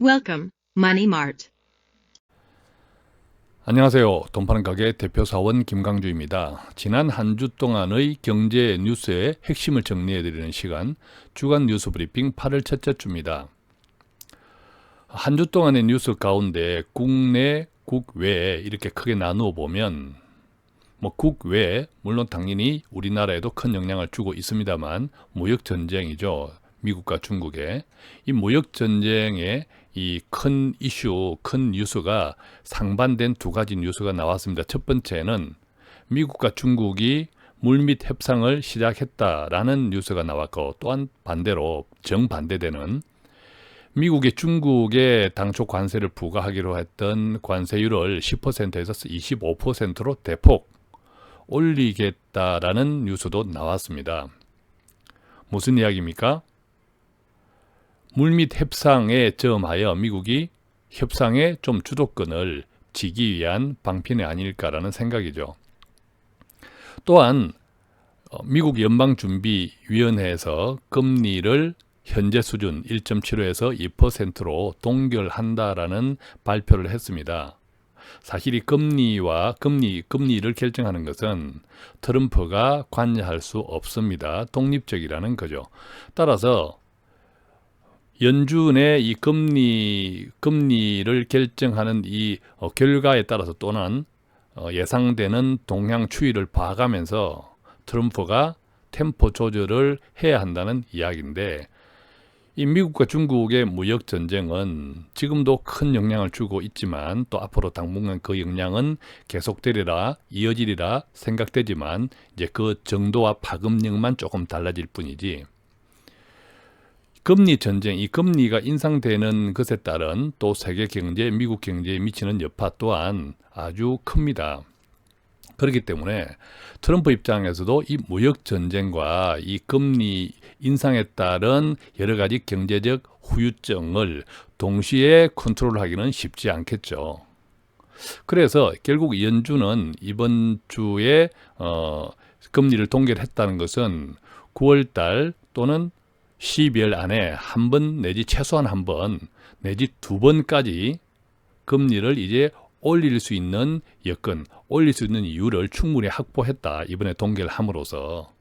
Welcome, Money Mart. 안녕하세요. 돈 파는 가게 대표 사원 김강주입니다. 지난 한 주 동안의 경제 뉴스의 핵심을 정리해드리는 시간, 주간 뉴스 브리핑 8월 첫째 주입니다. 한 주 동안의 뉴스 가운데 국내, 국외 이렇게 크게 나누어 보면 국외, 물론 당연히 우리나라에도 큰 영향을 주고 있습니다만 무역전쟁이죠. 미국과 중국의 이 무역전쟁의 이 큰 이슈, 큰 뉴스가 상반된 두 가지 뉴스가 나왔습니다. 첫 번째는 미국과 중국이 물밑 협상을 시작했다라는 뉴스가 나왔고, 또한 반대로 정반대되는 미국이 중국에 당초 관세를 부과하기로 했던 관세율을 10%에서 25%로 대폭 올리겠다라는 뉴스도 나왔습니다. 무슨 이야기입니까? 물밑 협상에 저음하여 미국이 협상의 좀 주도권을 쥐기 위한 방편이 아닐까라는 생각이죠. 또한 미국 연방준비위원회에서 금리를 현재 수준 1.75에서 2%로 동결한다라는 발표를 했습니다. 사실 이 금리를 결정하는 것은 트럼프가 관여할 수 없습니다. 독립적이라는 거죠. 따라서 연준의 이 금리를 결정하는 이 결과에 따라서 또는 예상되는 동향 추이를 봐가면서 트럼프가 템포 조절을 해야 한다는 이야기인데, 이 미국과 중국의 무역 전쟁은 지금도 큰 영향을 주고 있지만 또 앞으로 당분간 그 영향은 계속되리라, 이어지리라 생각되지만 이제 그 정도와 파급력만 조금 달라질 뿐이지, 금리 전쟁, 이 금리가 인상되는 것에 따른 또 세계 경제, 미국 경제에 미치는 여파 또한 아주 큽니다. 그렇기 때문에 트럼프 입장에서도 이 무역 전쟁과 이 금리 인상에 따른 여러 가지 경제적 후유증을 동시에 컨트롤하기는 쉽지 않겠죠. 그래서 결국 연준은 이번 주에 금리를 동결했다는 것은 9월달 또는 12월 안에 한 번 내지 최소한 한 번 내지 두 번까지 금리를 이제 올릴 수 있는 여건, 올릴 수 있는 이유를 충분히 확보했다. 이번에 동결함으로써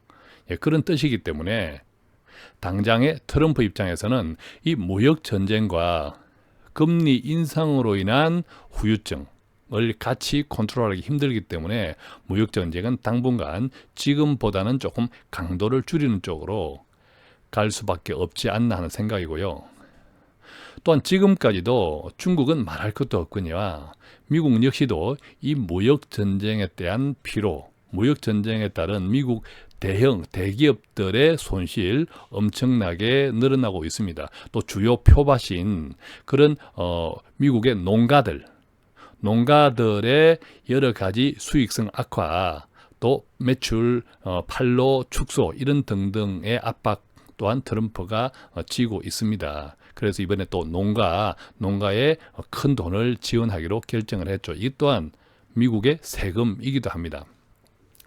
그런 뜻이기 때문에 당장의 트럼프 입장에서는 이 무역 전쟁과 금리 인상으로 인한 후유증을 같이 컨트롤하기 힘들기 때문에 무역 전쟁은 당분간 지금보다는 조금 강도를 줄이는 쪽으로 갈 수밖에 없지 않나 하는 생각이고요. 또한 지금까지도 중국은 말할 것도 없거니와 미국 역시도 이 무역 전쟁에 대한 피로, 무역 전쟁에 따른 미국 대기업들의 손실 엄청나게 늘어나고 있습니다. 또 주요 표밭인 그런 미국의 농가들의 여러 가지 수익성 악화, 또 매출 판로 축소 이런 등등의 압박 또한 트럼프가 쥐고 있습니다. 그래서 이번에 또 농가에 큰 돈을 지원하기로 결정을 했죠. 이 또한 미국의 세금이기도 합니다.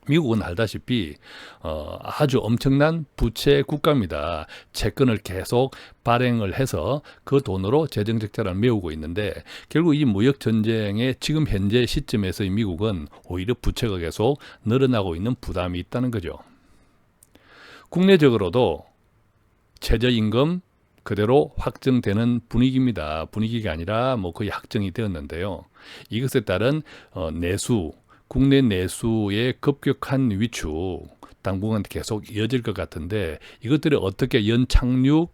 미국은 알다시피 아주 엄청난 부채 국가입니다. 채권을 계속 발행을 해서 그 돈으로 재정 적자를 메우고 있는데, 결국 이 무역 전쟁의 지금 현재 시점에서 미국은 오히려 부채가 계속 늘어나고 있는 부담이 있다는 거죠. 국내적으로도 최저임금 그대로 확정되는 분위기입니다. 분위기가 아니라 거의 확정이 되었는데요. 이것에 따른 국내 내수의 급격한 위축 당분간 계속 이어질 것 같은데, 이것들이 어떻게 연착륙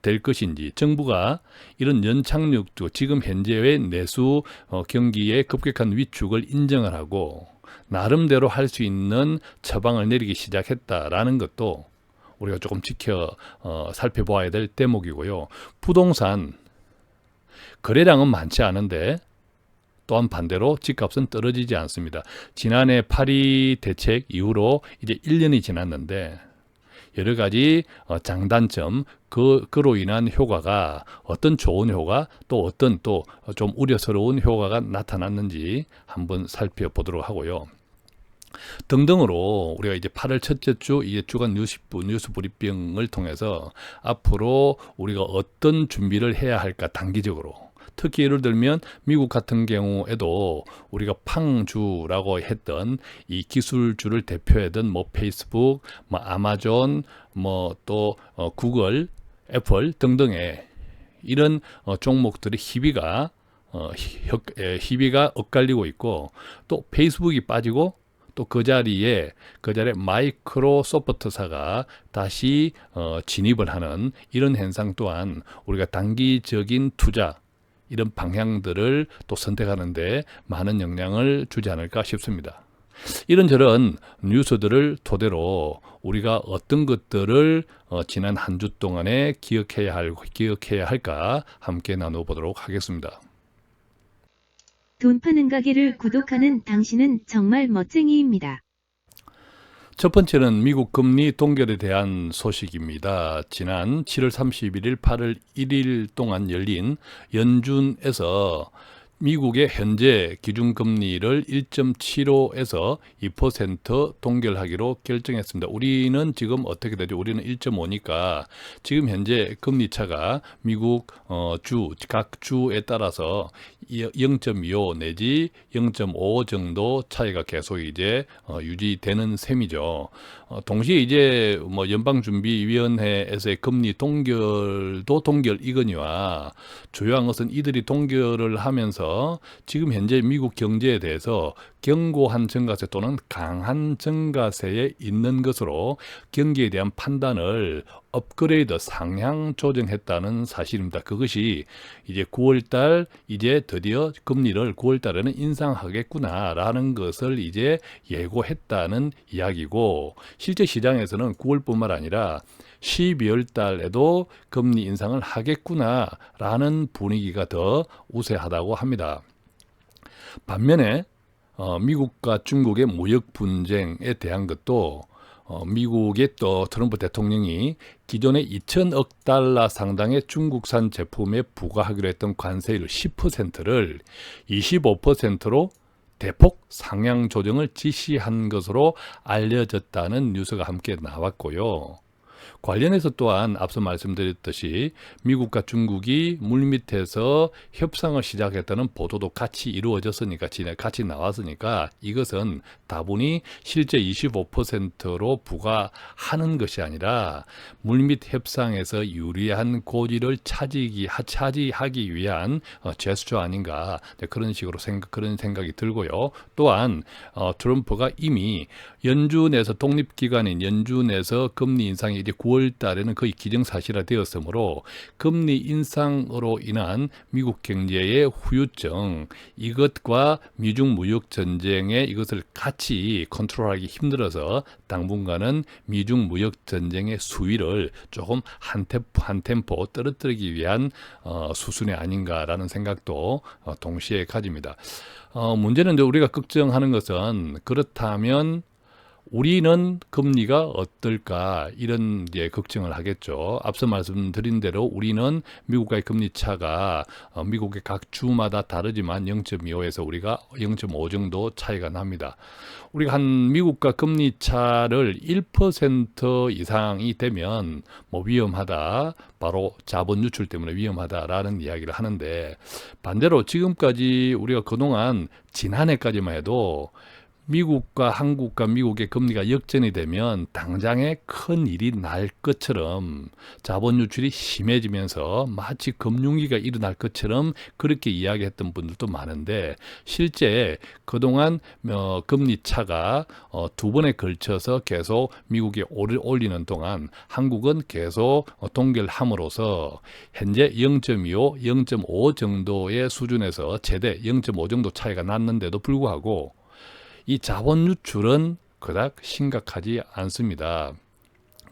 될 것인지, 정부가 이런 연착륙도 지금 현재의 내수 경기의 급격한 위축을 인정을 하고 나름대로 할 수 있는 처방을 내리기 시작했다라는 것도 우리가 조금 살펴보아야 될 대목이고요. 부동산 거래량은 많지 않은데 또한 반대로 집값은 떨어지지 않습니다. 지난해 파리 대책 이후로 이제 1년이 지났는데 여러 가지 장단점, 그로 인한 효과가 어떤 좋은 효과, 또 어떤 또 좀 우려스러운 효과가 나타났는지 한번 살펴보도록 하고요. 등등으로 우리가 이제 8월 첫째 주 이제 주간 뉴스 브리핑을 통해서 앞으로 우리가 어떤 준비를 해야 할까 단기적으로, 특히 예를 들면 미국 같은 경우에도 우리가 팡주라고 했던 이 기술주를 대표하던 뭐 페이스북, 뭐 아마존, 뭐 또 구글, 애플 등등의 이런 종목들의 희비가 엇갈리고 있고, 또 페이스북이 빠지고 또 그 자리에 마이크로소프트사가 다시 진입을 하는 이런 현상 또한 우리가 단기적인 투자 이런 방향들을 또 선택하는데 많은 영향을 주지 않을까 싶습니다. 이런저런 뉴스들을 토대로 우리가 어떤 것들을 지난 한 주 동안에 기억해야 할까 함께 나눠보도록 하겠습니다. 돈 파는 가게를 구독하는 당신은 정말 멋쟁이입니다. 첫 번째는 미국 금리 동결에 대한 소식입니다. 지난 7월 31일, 8월 1일 동안 열린 연준에서 미국의 현재 기준금리를 1.75에서 2% 동결하기로 결정했습니다. 우리는 지금 어떻게 되죠? 우리는 1.5니까 지금 현재 금리차가 미국 각 주에 따라서 0.25 내지 0.5 정도 차이가 계속 이제 유지되는 셈이죠. 동시에 이제 뭐 연방준비위원회에서의 금리 동결도 동결이거니와 주요한 것은 이들이 동결을 하면서 지금 현재 미국 경제에 대해서 견고한 증가세 또는 강한 증가세에 있는 것으로 경기에 대한 판단을 업그레이드 상향 조정했다는 사실입니다. 그것이 이제 9월달 이제 드디어 금리를 9월달에는 인상하겠구나라는 것을 이제 예고했다는 이야기고, 실제 시장에서는 9월뿐만 아니라 12월 달에도 금리 인상을 하겠구나라는 분위기가 더 우세하다고 합니다. 반면에 미국과 중국의 무역 분쟁에 대한 것도 미국의 또 트럼프 대통령이 기존에 2천억 달러 상당의 중국산 제품에 부과하기로 했던 관세율 10%를 25%로 대폭 상향 조정을 지시한 것으로 알려졌다는 뉴스가 함께 나왔고요. 관련해서 또한 앞서 말씀드렸듯이 미국과 중국이 물밑에서 협상을 시작했다는 보도도 같이 이루어졌으니까, 같이 나왔으니까 이것은 다분히 실제 25%로 부과하는 것이 아니라 물밑 협상에서 유리한 고지를 차지하기 위한 제스처 아닌가, 그런 식으로 그런 생각이 들고요. 또한 트럼프가 이미 연준에서 독립기관인 연준에서 금리 인상이 이제 9월 달에는 거의 기정사실화 되었으므로 금리 인상으로 인한 미국 경제의 후유증, 이것과 미중 무역 전쟁에 이것을 같이 컨트롤하기 힘들어서 당분간은 미중 무역 전쟁의 수위를 조금 한 템포 떨어뜨리기 위한 수순이 아닌가라는 생각도 동시에 가집니다. 문제는 이제 우리가 걱정하는 것은, 그렇다면 우리는 금리가 어떨까, 이런 이제 걱정을 하겠죠. 앞서 말씀드린 대로 우리는 미국과의 금리 차가 미국의 각 주마다 다르지만 0.25에서 우리가 0.5 정도 차이가 납니다. 우리가 한 미국과 금리 차를 1% 이상이 되면 뭐 위험하다, 바로 자본 유출 때문에 위험하다라는 이야기를 하는데, 반대로 지금까지 우리가 그동안 지난해까지만 해도 미국과 한국과 미국의 금리가 역전이 되면 당장에 큰 일이 날 것처럼, 자본 유출이 심해지면서 마치 금융위기가 일어날 것처럼 그렇게 이야기했던 분들도 많은데, 실제 그동안 금리 차가 두 번에 걸쳐서 계속 미국이 올리는 동안 한국은 계속 동결함으로써 현재 0.25, 0.5 정도의 수준에서 최대 0.5 정도 차이가 났는데도 불구하고 이 자본 유출은 그닥 심각하지 않습니다.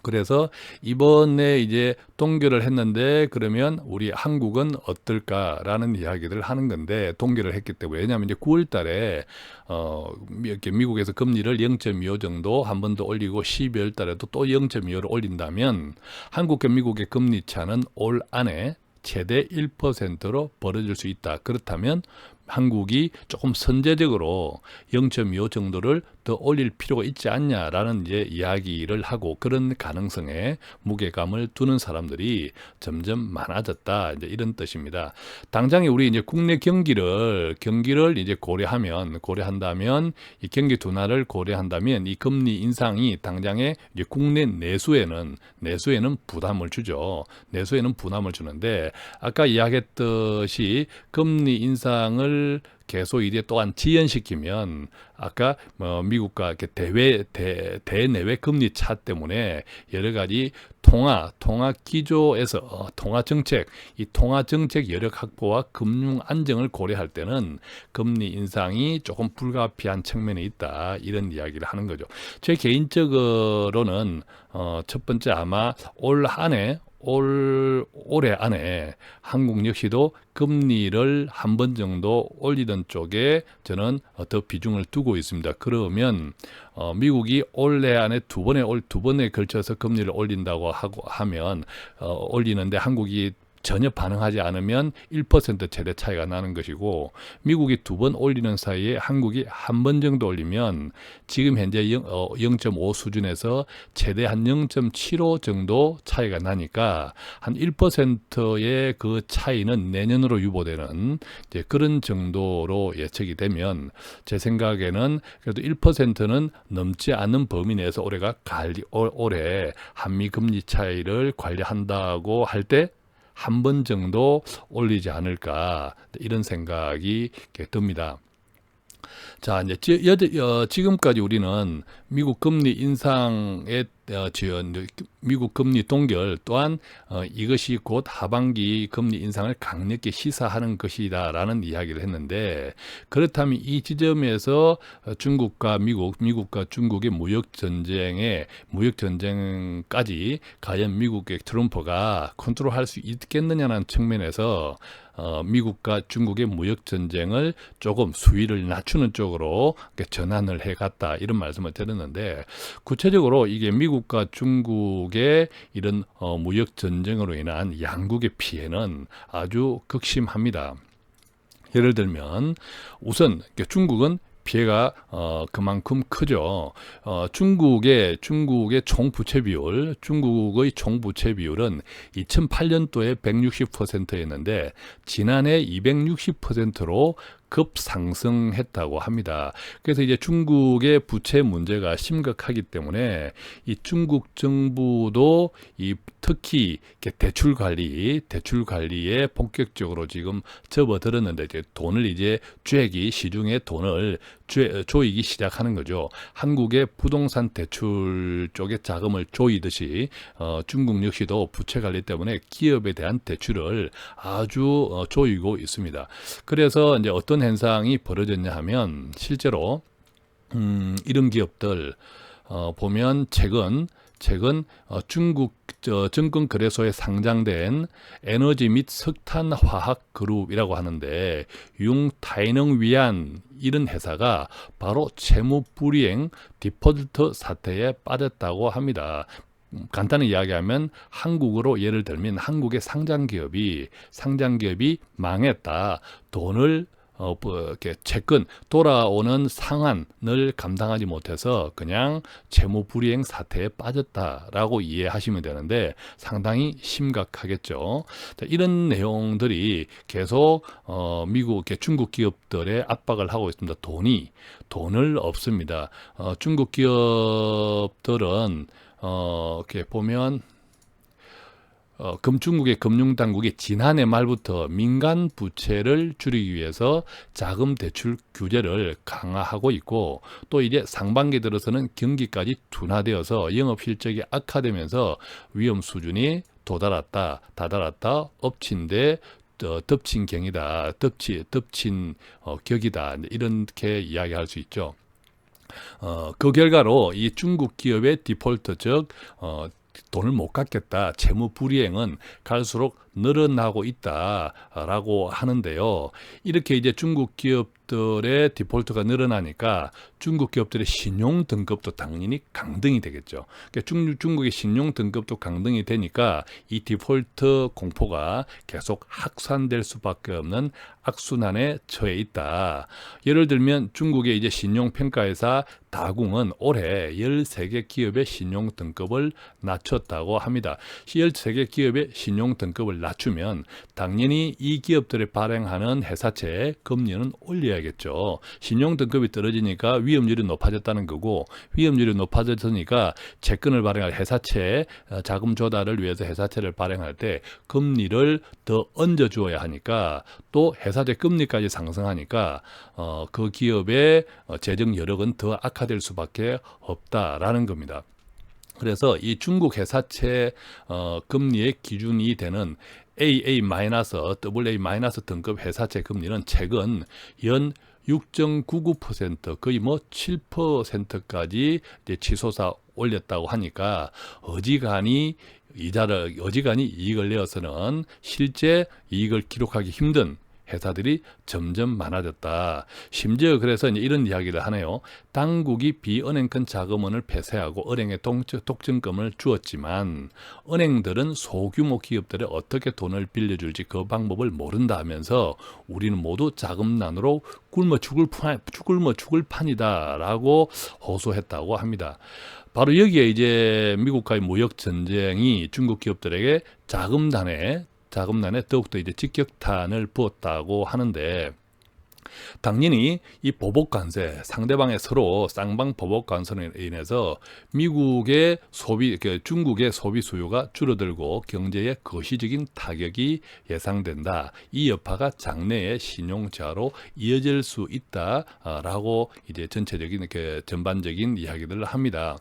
그래서 이번에 이제 동결을 했는데, 그러면 우리 한국은 어떨까라는 이야기를 하는 건데, 동결을 했기 때문에. 왜냐하면 이제 9월 달에 이렇게 미국에서 금리를 0.25 정도 한 번 더 올리고 12월 달에도 또 0.25를 올린다면 한국과 미국의 금리 차는 올 안에 최대 1%로 벌어질 수 있다. 그렇다면 한국이 조금 선제적으로 0.25 정도를 더 올릴 필요가 있지 않냐라는 이제 이야기를 하고 그런 가능성에 무게감을 두는 사람들이 점점 많아졌다. 이제 이런 뜻입니다. 당장에 우리 이제 국내 경기를 이제 고려한다면 이 경기 둔화를 고려한다면 이 금리 인상이 당장에 이제 국내 내수에는 부담을 주죠. 내수에는 부담을 주는데 아까 이야기했듯이 금리 인상을 계속 이제 또한 지연시키면 아까 미국과 이렇게 대내외 금리 차 때문에 여러 가지 통화 기조에서 통화 정책 여력 확보와 금융 안정을 고려할 때는 금리 인상이 조금 불가피한 측면이 있다. 이런 이야기를 하는 거죠. 제 개인적으로는 첫 번째 아마 올해 안에 한국 역시도 금리를 한 번 정도 올리던 쪽에 저는 더 비중을 두고 있습니다. 그러면 미국이 올해 안에 두 번에 걸쳐서 금리를 올린다고 하면 올리는데 한국이 전혀 반응하지 않으면 1% 최대 차이가 나는 것이고 미국이 두 번 올리는 사이에 한국이 한 번 정도 올리면 지금 현재 0.5 수준에서 최대 한 0.75 정도 차이가 나니까 한 1%의 그 차이는 내년으로 유보되는 이제 그런 정도로 예측이 되면 제 생각에는 그래도 1%는 넘지 않는 범위 내에서 올해 한미 금리 차이를 관리한다고 할 때 한 번 정도 올리지 않을까 이런 생각이 듭니다. 자, 이제 지금까지 우리는 미국 금리 인상의 미국 금리 동결 또한 이것이 곧 하반기 금리 인상을 강력히 시사하는 것이다라는 이야기를 했는데 그렇다면 이 지점에서 중국과 미국과 중국의 무역 전쟁까지 과연 미국의 트럼프가 컨트롤할 수 있겠느냐는 측면에서 미국과 중국의 무역 전쟁을 조금 수위를 낮추는 쪽으로 전환을 해갔다 이런 말씀을 드렸는데 구체적으로 이게 미국과 중국의 이런 무역 전쟁으로 인한 양국의 피해는 아주 극심합니다. 예를 들면 우선 중국은 피해가 그만큼 크죠. 중국의 총부채 비율, 중국의 총부채 비율은 2008년도에 160%였는데 지난해 260%로 급상승했다고 합니다. 그래서 이제 중국의 부채 문제가 심각하기 때문에 이 중국 정부도 특히 대출 관리에 본격적으로 지금 접어들었는데 이제 돈을 이제 시중에 돈을 조이기 시작하는 거죠. 한국의 부동산 대출 쪽에 자금을 조이듯이 중국 역시도 부채 관리 때문에 기업에 대한 대출을 아주 조이고 있습니다. 그래서 이제 어떤 현상이 벌어졌냐 하면 실제로 이런 기업들 보면 최근 중국 증권거래소에 상장된 에너지 및 석탄화학 그룹이라고 하는데 융타이능위안 이런 회사가 바로 채무불이행 디폴트 사태에 빠졌다고 합니다. 간단히 이야기하면 한국으로 예를 들면 한국의 상장기업이 망했다. 돈을 이렇게 채권 돌아오는 상환을 감당하지 못해서 그냥 채무불이행 사태에 빠졌다라고 이해하시면 되는데 상당히 심각하겠죠. 자, 이런 내용들이 계속 미국 중국 기업들의 압박을 하고 있습니다. 돈을 없습니다. 중국 기업들은 이렇게 보면 중국의 금융당국이 지난해 말부터 민간 부채를 줄이기 위해서 자금 대출 규제를 강화하고 있고 또 이제 상반기 들어서는 경기까지 둔화되어서 영업 실적이 악화되면서 위험 수준이 다다랐다 덮친 격이다 이렇게 이야기할 수 있죠. 그 결과로 이 중국 기업의 디폴트 즉 돈을 못 갚겠다. 채무 불이행은 갈수록 늘어나고 있다라고 하는데요. 이렇게 이제 중국 기업 기업들의 디폴트가 늘어나니까 중국 기업들의 신용 등급도 당연히 강등이 되겠죠. 그러니까 중국의 신용 등급도 강등이 되니까 이 디폴트 공포가 계속 확산될 수밖에 없는 악순환에 처해 있다. 예를 들면 중국의 이제 신용평가회사 다궁은 올해 13개 기업의 신용 등급을 낮췄다고 합니다. 13개 기업의 신용 등급을 낮추면 당연히 이 기업들이 발행하는 회사채 금리는 올려야겠죠. 신용 등급이 떨어지니까 위험률이 높아졌다는 거고, 위험률이 높아졌으니까 채권을 발행할 회사채 자금 조달을 위해서 회사채를 발행할 때 금리를 더 얹어 주어야 하니까, 또 회사채 금리까지 상승하니까 그 기업의 재정 여력은 더 악화될 수밖에 없다라는 겁니다. 그래서 이 중국 회사채 금리의 기준이 되는 AA-, AA- 등급 회사채 금리는 최근 연 6.99%, 거의 뭐 7%까지 이제 치솟아 올렸다고 하니까 어지간히 이익을 내어서는 실제 이익을 기록하기 힘든 회사들이 점점 많아졌다. 심지어 그래서 이제 이런 이야기를 하네요. 당국이 비은행권 자금원을 폐쇄하고 은행에 독점금을 주었지만 은행들은 소규모 기업들에 어떻게 돈을 빌려줄지 그 방법을 모른다 하면서 우리는 모두 자금난으로 굶어 죽을 판이다라고 호소했다고 합니다. 바로 여기에 이제 미국과의 무역 전쟁이 중국 기업들에게 자금난에 더욱더 이제 직격탄을 부었다고 하는데, 당연히 이 보복 관세, 상대방의 서로 쌍방 보복 관세로 인해서 미국의 중국의 소비 수요가 줄어들고 경제에 거시적인 타격이 예상된다. 이 여파가 장래의 신용 저하로 이어질 수 있다라고 이제 전반적인 이야기들을 합니다.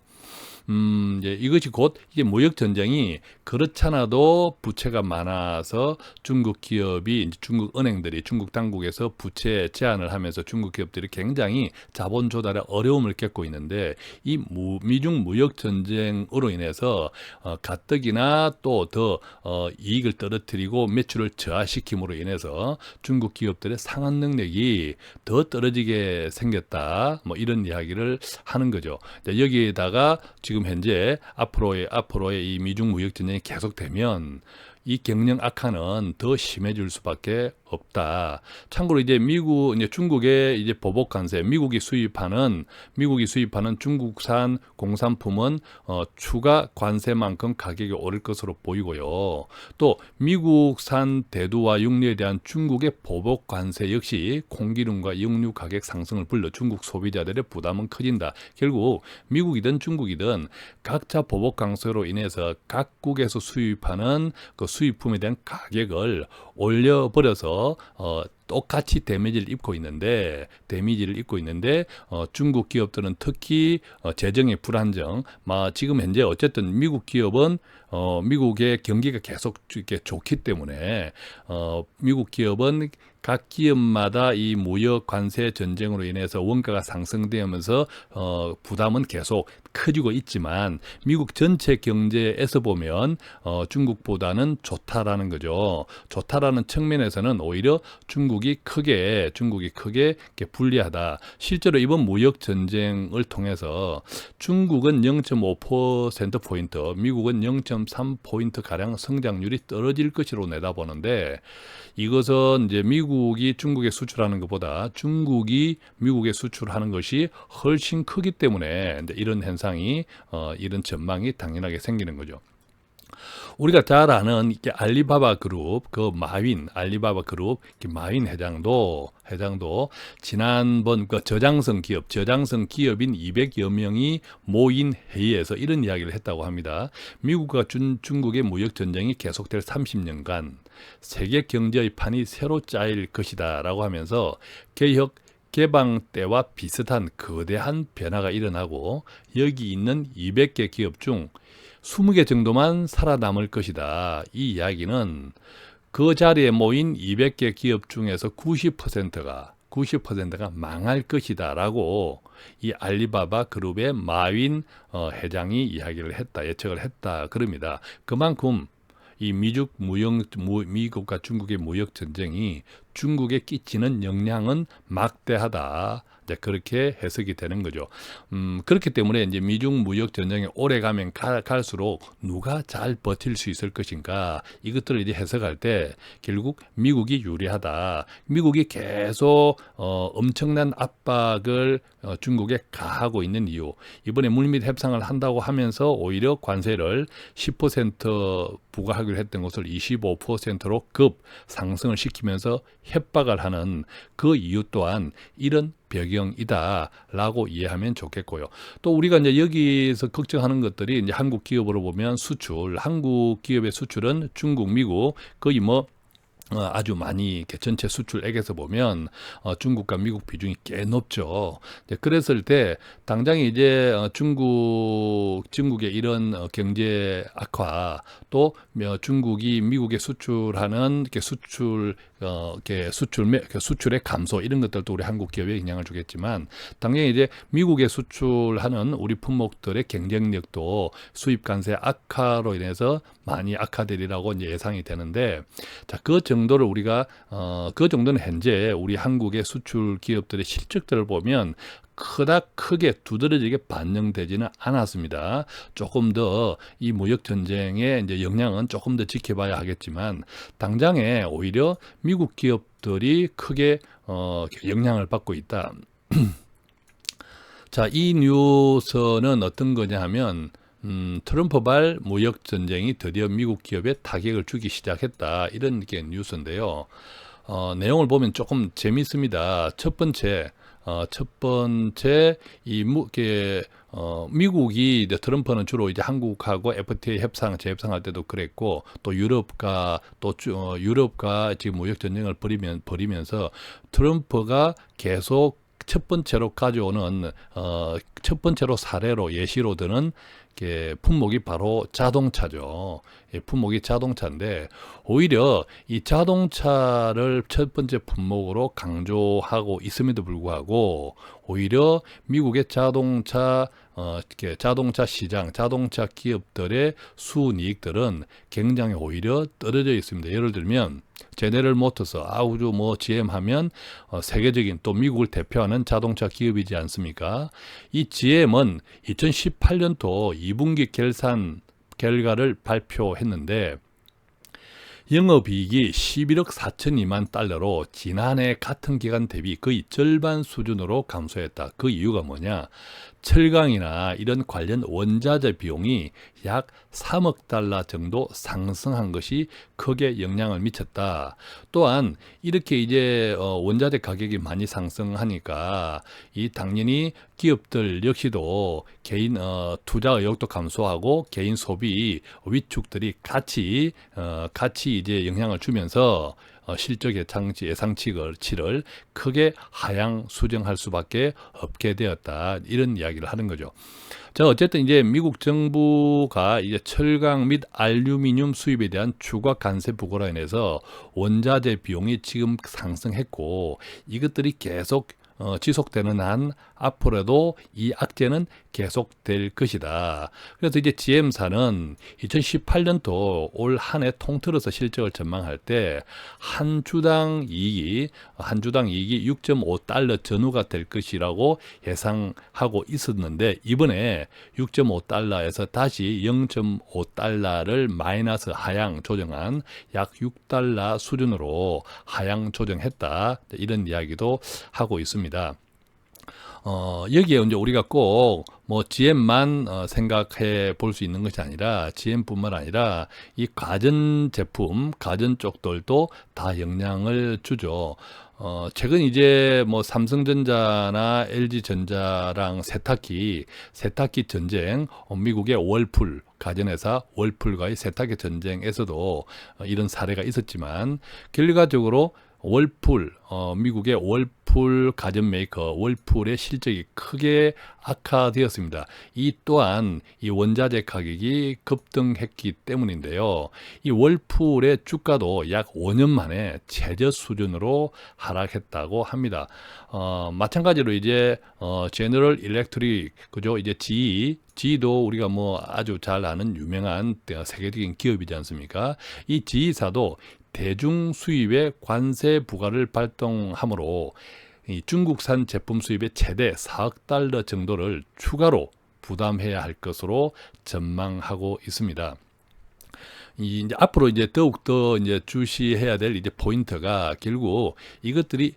이제 이것이 곧 이게 무역 전쟁이 그렇잖아도 부채가 많아서 중국 기업이 이제 중국 은행들이 중국 당국에서 부채 제한을 하면서 중국 기업들이 굉장히 자본 조달에 어려움을 겪고 있는데, 이 미중 무역 전쟁으로 인해서 가뜩이나 또 더 이익을 떨어뜨리고 매출을 저하시킴으로 인해서 중국 기업들의 상환 능력이 더 떨어지게 생겼다. 뭐 이런 이야기를 하는 거죠. 여기에다가 지금 현재 앞으로의 이 미중 무역 전쟁이 계속되면 이 경영 악화는 더 심해질 수밖에 없다. 참고로 이제 중국의 이제 보복 관세, 미국이 수입하는 중국산 공산품은 추가 관세만큼 가격이 오를 것으로 보이고요. 또 미국산 대두와 육류에 대한 중국의 보복 관세 역시 콩기름과 육류 가격 상승을 불러 중국 소비자들의 부담은 커진다. 결국 미국이든 중국이든 각자 보복 관세로 인해서 각국에서 수입하는 그 수입품에 대한 가격을 올려버려서 똑같이 데미지를 입고 있는데 중국 기업들은 특히 재정의 불안정, 지금 현재 어쨌든 미국 기업은 미국의 경기가 계속 이렇게 좋기 때문에 미국 기업은 각 기업마다 이 무역 관세 전쟁으로 인해서 원가가 상승되면서 부담은 계속 커지고 있지만 미국 전체 경제에서 보면 중국보다는 좋다라는 거죠. 좋다라는 측면에서는 오히려 중국이 크게 이렇게 불리하다. 실제로 이번 무역 전쟁을 통해서 중국은 0.5%포인트, 미국은 0.3포인트 가량 성장률이 떨어질 것으로 내다보는데, 이것은 이제 미국이 중국에 수출하는 것보다 중국이 미국에 수출하는 것이 훨씬 크기 때문에 이런 현상이 이런 전망이 당연하게 생기는 거죠. 우리가 잘 아는 이렇게 알리바바 그룹, 알리바바 그룹 마윈 회장도 지난번 저장성 기업인 200여 명이 모인 회의에서 이런 이야기를 했다고 합니다. 미국과 중국의 무역 전쟁이 계속될 30년간 세계 경제의 판이 새로 짜일 것이다라고 하면서 개방 때와 비슷한 거대한 변화가 일어나고 여기 있는 200개 기업 중 20개 정도만 살아남을 것이다. 이 이야기는 그 자리에 모인 200개 기업 중에서 90%가 망할 것이다 라고 이 알리바바 그룹의 마윈 회장이 예측을 했다 그럽니다. 그만큼 이 미국과 중국의 무역 전쟁이 중국에 끼치는 영향은 막대하다. 이제 그렇게 해석이 되는 거죠. 그렇기 때문에 이제 미중 무역 전쟁이 오래 가면 갈수록 누가 잘 버틸 수 있을 것인가, 이것들을 이제 해석할 때 결국 미국이 유리하다. 미국이 계속 엄청난 압박을 중국에 가하고 있는 이유. 이번에 물밑 협상을 한다고 하면서 오히려 관세를 10% 부과하기로 했던 것을 25%로 급 상승을 시키면서 협박을 하는 그 이유 또한 이런 배경이다라고 이해하면 좋겠고요. 또 우리가 이제 여기서 걱정하는 것들이 이제 한국 기업으로 보면 수출, 한국 기업의 수출은 중국, 미국 거의 뭐 아주 많이 전체 수출액에서 보면 중국과 미국 비중이 꽤 높죠. 그랬을 때 당장 이제 중국의 이런 경제 악화, 또 중국이 미국에 수출하는 수출의 감소, 이런 것들도 우리 한국 기업에 영향을 주겠지만, 당연히 이제 미국에 수출하는 우리 품목들의 경쟁력도 수입 관세 악화로 인해서 많이 악화되리라고 이제 예상이 되는데, 자, 그 정도를 우리가 그 정도는 현재 우리 한국의 수출 기업들의 실적들을 보면 크게 두드러지게 반영되지는 않았습니다. 조금 더 이 무역 전쟁의 이제 영향은 조금 더 지켜봐야 하겠지만, 당장에 오히려 미국 기업들이 크게 영향을 받고 있다. 자, 이 뉴스는 어떤 거냐 하면, 트럼프발 무역 전쟁이 드디어 미국 기업에 타격을 주기 시작했다, 이런 게 뉴스인데요. 내용을 보면 조금 재밌습니다. 첫 번째 미국이 이제 트럼프는 주로 이제 한국하고 FTA 재협상할 때도 그랬고, 또 유럽과 지금 무역 전쟁을 벌이면서 트럼프가 계속 첫 번째로 가져오는 첫 번째로 사례로 예시로 드는 품목이 바로 자동차죠. 품목이 자동차인데, 오히려 이 자동차를 첫 번째 품목으로 강조하고 있음에도 불구하고 오히려 미국의 자동차 시장, 자동차 기업들의 순이익들은 굉장히 오히려 떨어져 있습니다. 예를 들면 제네럴 모터스, 아우디, GM 하면 세계적인 또 미국을 대표하는 자동차 기업이지 않습니까? 이 GM은 2018년도 2분기 결산 결과를 발표했는데, 영업이익이 11억 4천이만 달러로 지난해 같은 기간 대비 거의 절반 수준으로 감소했다. 그 이유가 뭐냐? 철강이나 이런 관련 원자재 비용이 약 3억 달러 정도 상승한 것이 크게 영향을 미쳤다. 또한 이렇게 이제 원자재 가격이 많이 상승하니까 당연히 기업들 역시도 개인 투자 의욕도 감소하고 개인 소비 위축들이 같이 이제 영향을 주면서 실적 예상치를 크게 하향 수정할 수밖에 없게 되었다, 이런 이야기를 하는 거죠. 자, 어쨌든 이제 미국 정부가 이제 철강 및 알루미늄 수입에 대한 추가 관세 부과로 인해서 원자재 비용이 지금 상승했고, 이것들이 계속 지속되는 한 앞으로도 이 악재는 계속될 것이다. 그래서 이제 GM사는 2018년도 올 한 해 통틀어서 실적을 전망할 때 한 주당 이익이 6.5달러 전후가 될 것이라고 예상하고 있었는데, 이번에 6.5달러에서 다시 0.5달러를 마이너스 하향 조정한 약 6달러 수준으로 하향 조정했다, 이런 이야기도 하고 있습니다. 여기에 이제 우리가 꼭 GM만 생각해 볼 수 있는 것이 아니라, GM뿐만 아니라 이 가전 쪽들도 다 영향을 주죠. 최근 이제 삼성전자나 LG전자랑 세탁기 전쟁, 미국의 가전회사 월풀과의 세탁기 전쟁에서도 이런 사례가 있었지만, 결과적으로 미국의 월풀 월풀 가전 메이커 월풀의 실적이 크게 악화되었습니다. 이 또한 이 원자재 가격이 급등했기 때문인데요. 이 월풀의 주가도 약 5년 만에 최저 수준으로 하락했다고 합니다. 마찬가지로 이제 제너럴 일렉트릭 그죠? 이제 GE도 우리가 뭐 아주 잘 아는 유명한 세계적인 기업이지 않습니까? 이 GE사도 대중 수입에 관세 부과를 발동하므로 이 중국산 제품 수입의 최대 4억 달러 정도를 추가로 부담해야 할 것으로 전망하고 있습니다. 이제 앞으로 이제 더욱더 이제 주시해야 될 이제 포인트가 결국 이것들이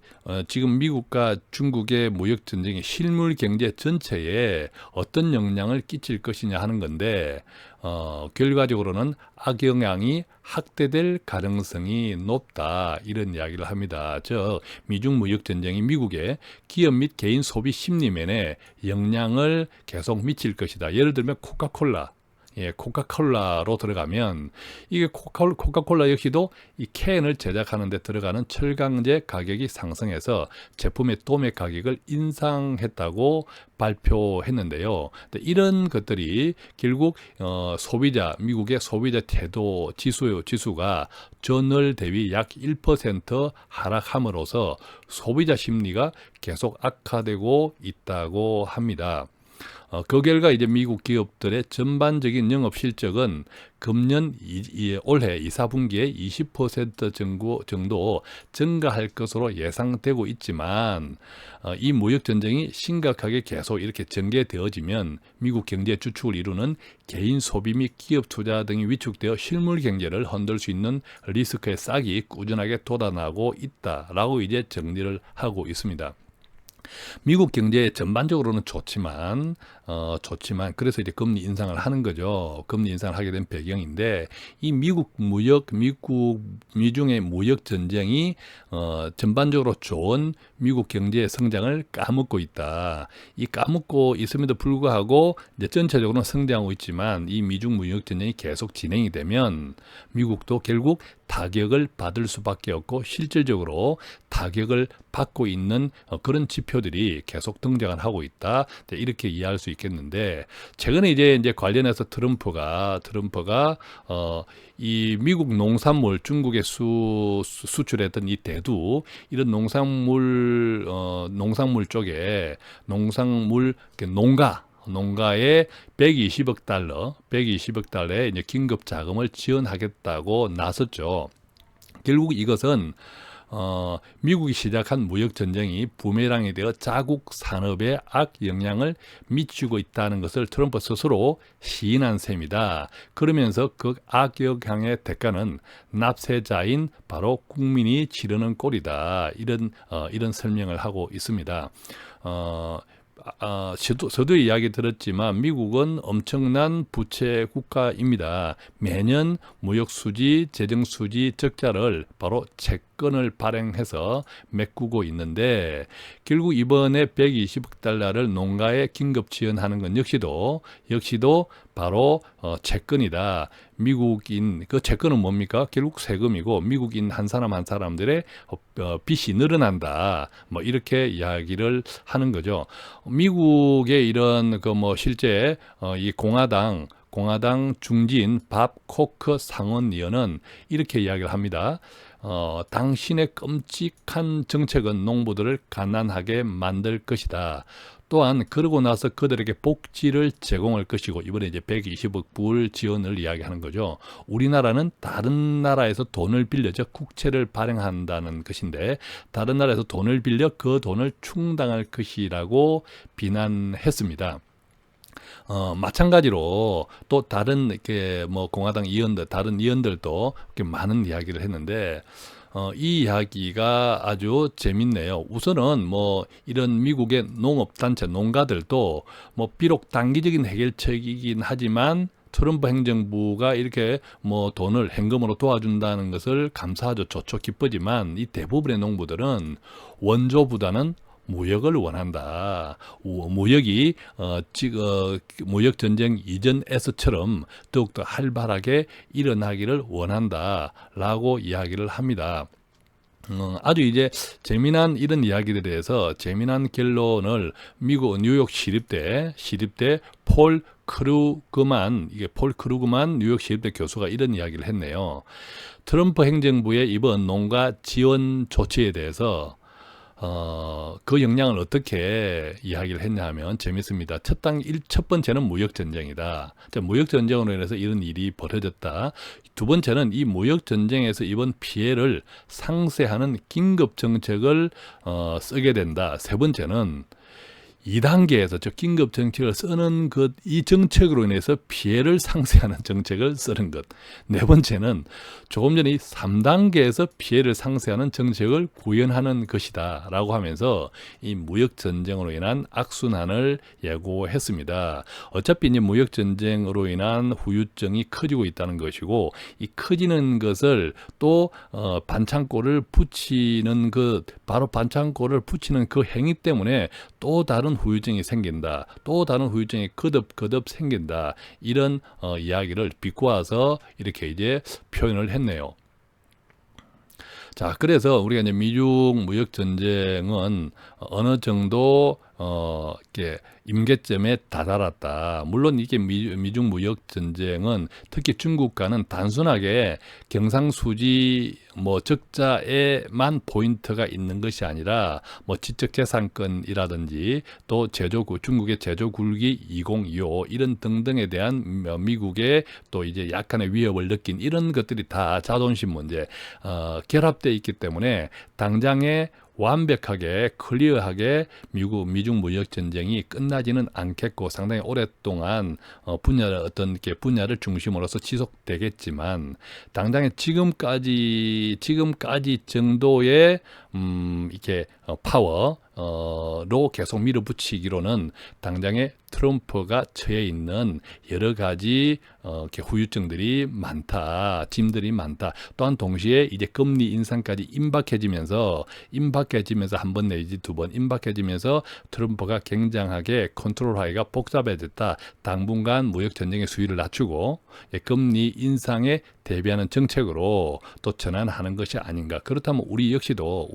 지금 미국과 중국의 무역 전쟁이 실물 경제 전체에 어떤 영향을 끼칠 것이냐 하는 건데 결과적으로는 악영향이 확대될 가능성이 높다 이런 이야기를 합니다. 즉 미중 무역 전쟁이 미국의 기업 및 개인 소비 심리면에 영향을 계속 미칠 것이다. 예를 들면 코카콜라. 코카콜라로 들어가면 이게 코카콜라 역시도 이 캔을 제작하는 데 들어가는 철강제 가격이 상승해서 제품의 도매 가격을 인상했다고 발표했는데요. 이런 것들이 결국 미국의 소비자 태도 지수가 전월 대비 약 1% 하락함으로써 소비자 심리가 계속 악화되고 있다고 합니다. 그 결과 이제 미국 기업들의 전반적인 영업 실적은 금년 올해 2, 4분기에 20% 정도 증가할 것으로 예상되고 있지만 이 무역 전쟁이 심각하게 계속 이렇게 전개되어지면 미국 경제 주축을 이루는 개인 소비 및 기업 투자 등이 위축되어 실물 경제를 흔들 수 있는 리스크의 싹이 꾸준하게 돋아나고 있다라고 이제 정리를 하고 있습니다. 미국 경제 전반적으로는 좋지만 그래서 이제 금리 인상을 하는 거죠. 금리 인상을 하게 된 배경인데 이 미중의 무역 전쟁이 전반적으로 좋은 미국 경제의 성장을 까먹고 있다. 이 까먹고 있음에도 불구하고 이제 전체적으로는 성장하고 있지만 이 미중 무역 전쟁이 계속 진행이 되면 미국도 결국 타격을 받을 수밖에 없고 실질적으로 타격을 받고 있는 그런 지표들이 계속 등장을 하고 있다. 이렇게 이해할 수 있겠는데 최근에 이제 관련해서 트럼프가 이 미국 농산물 중국에 수출했던 이 대두 이런 농산물 쪽에 농가에 120억 달러의 이제 긴급 자금을 지원하겠다고 나섰죠. 결국 이것은 미국이 시작한 무역 전쟁이 부메랑이 되어 자국 산업에 악 영향을 미치고 있다는 것을 트럼프 스스로 시인한 셈이다. 그러면서 그 악영향의 대가는 납세자인 바로 국민이 치르는 꼴이다. 이런 설명을 하고 있습니다. 저도 이야기 들었지만 미국은 엄청난 부채 국가입니다. 매년 무역 수지, 재정 수지 적자를 바로 채권을 발행해서 메꾸고 있는데 결국 이번에 120억 달러를 농가에 긴급 지원하는 건 역시도 바로 채권이다. 미국인 그 채권은 뭡니까? 결국 세금이고 미국인 한 사람 한 사람들의 빚이 늘어난다. 뭐 이렇게 이야기를 하는 거죠. 미국의 이런 실제 이 공화당 중진 밥 코크 상원의원은 이렇게 이야기를 합니다. 당신의 끔찍한 정책은 농부들을 가난하게 만들 것이다. 또한 그러고 나서 그들에게 복지를 제공할 것이고 이번에 이제 120억 불 지원을 이야기하는 거죠. 우리나라는 다른 나라에서 돈을 빌려서 국채를 발행한다는 것인데 다른 나라에서 돈을 빌려 그 돈을 충당할 것이라고 비난했습니다. 마찬가지로 또 다른 이렇게 공화당 다른 의원들도 이렇게 많은 이야기를 했는데 이 이야기가 아주 재밌네요. 우선은 이런 미국의 농업단체 농가들도 비록 단기적인 해결책이긴 하지만 트럼프 행정부가 이렇게 돈을 현금으로 도와준다는 것을 감사하죠. 좋죠. 기쁘지만 이 대부분의 농부들은 원조보다는 무역을 원한다. 무역이 무역 전쟁 이전에서처럼 더욱더 활발하게 일어나기를 원한다라고 이야기를 합니다. 아주 이제 재미난 이런 이야기들에 대해서 재미난 결론을 미국 뉴욕 시립대 폴 크루그만, 이게 폴 크루그만 뉴욕 시립대 교수가 이런 이야기를 했네요. 트럼프 행정부의 이번 농가 지원 조치에 대해서 그 영향을 어떻게 이야기를 했냐 하면 재밌습니다. 첫 번째는 무역전쟁이다. 무역전쟁으로 인해서 이런 일이 벌어졌다. 두 번째는 이 무역전쟁에서 이번 피해를 상쇄하는 긴급정책을 쓰게 된다. 세 번째는 2단계에서 즉 긴급 정책을 쓰는 것, 이 정책으로 인해서 피해를 상쇄하는 정책을 쓰는 것. 네 번째는 조금 전에 이 3단계에서 피해를 상쇄하는 정책을 구현하는 것이다 라고 하면서 이 무역전쟁으로 인한 악순환을 예고했습니다. 어차피 이제 무역전쟁으로 인한 후유증이 커지고 있다는 것이고, 이 커지는 것을 또 반창고를 붙이는 바로 반창고를 붙이는 그 행위 때문에 또 다른 후유증이 생긴다. 또 다른 후유증이 거듭 생긴다. 이런 이야기를 비꼬아서 이렇게 이제 표현을 했네요. 자, 그래서 우리가 이제 미중 무역 전쟁은 어느 정도 이렇게 임계점에 다다랐다. 물론 이게 미중 무역 전쟁은 특히 중국과는 단순하게 경상수지 적자에만 포인트가 있는 것이 아니라 지적재산권이라든지 또 중국의 제조굴기 2025 이런 등등에 대한 미국의 또 이제 약간의 위협을 느낀 이런 것들이 다 자존심 문제 결합되어 있기 때문에 당장에 완벽하게 클리어하게 미중 무역 전쟁이 끝나지는 않겠고 상당히 오랫동안 분야를 중심으로서 지속되겠지만 당장에 지금까지 정도의 이렇게 파워로 계속 밀어붙이기로는 당장에 트럼프가 처해 있는 여러 가지 이렇게 후유증들이 많다, 짐들이 많다. 또한 동시에 이제 금리 인상까지 임박해지면서 한 번 내지 두 번 임박해지면서 트럼프가 굉장하게 컨트롤하기가 복잡해졌다. 당분간 무역 전쟁의 수위를 낮추고 금리 인상에 대비하는 정책으로 또 전환하는 것이 아닌가. 그렇다면 우리 역시도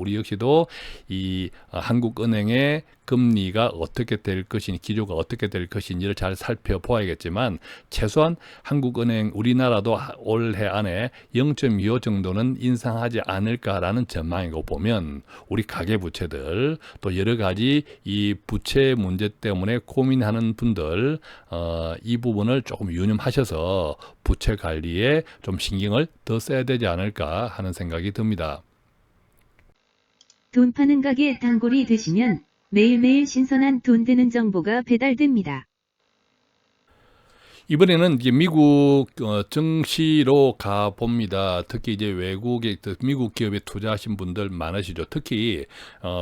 이 한국은행의 금리가 어떻게 될 것인지, 기조가 어떻게 될 것인지를 잘 살펴보아야겠지만 최소한 한국은행, 우리나라도 올해 안에 0.25 정도는 인상하지 않을까라는 전망이고 보면 우리 가계부채들 또 여러 가지 이 부채 문제 때문에 고민하는 분들 이 부분을 조금 유념하셔서 부채 관리에 좀 신경을 더 써야 되지 않을까 하는 생각이 듭니다. 돈 파는 가게 단골이 되시면 매일매일 신선한 돈 되는 정보가 배달됩니다. 이번에는 이제 미국 증시로 가 봅니다. 특히 이제 미국 기업에 투자하신 분들 많으시죠. 특히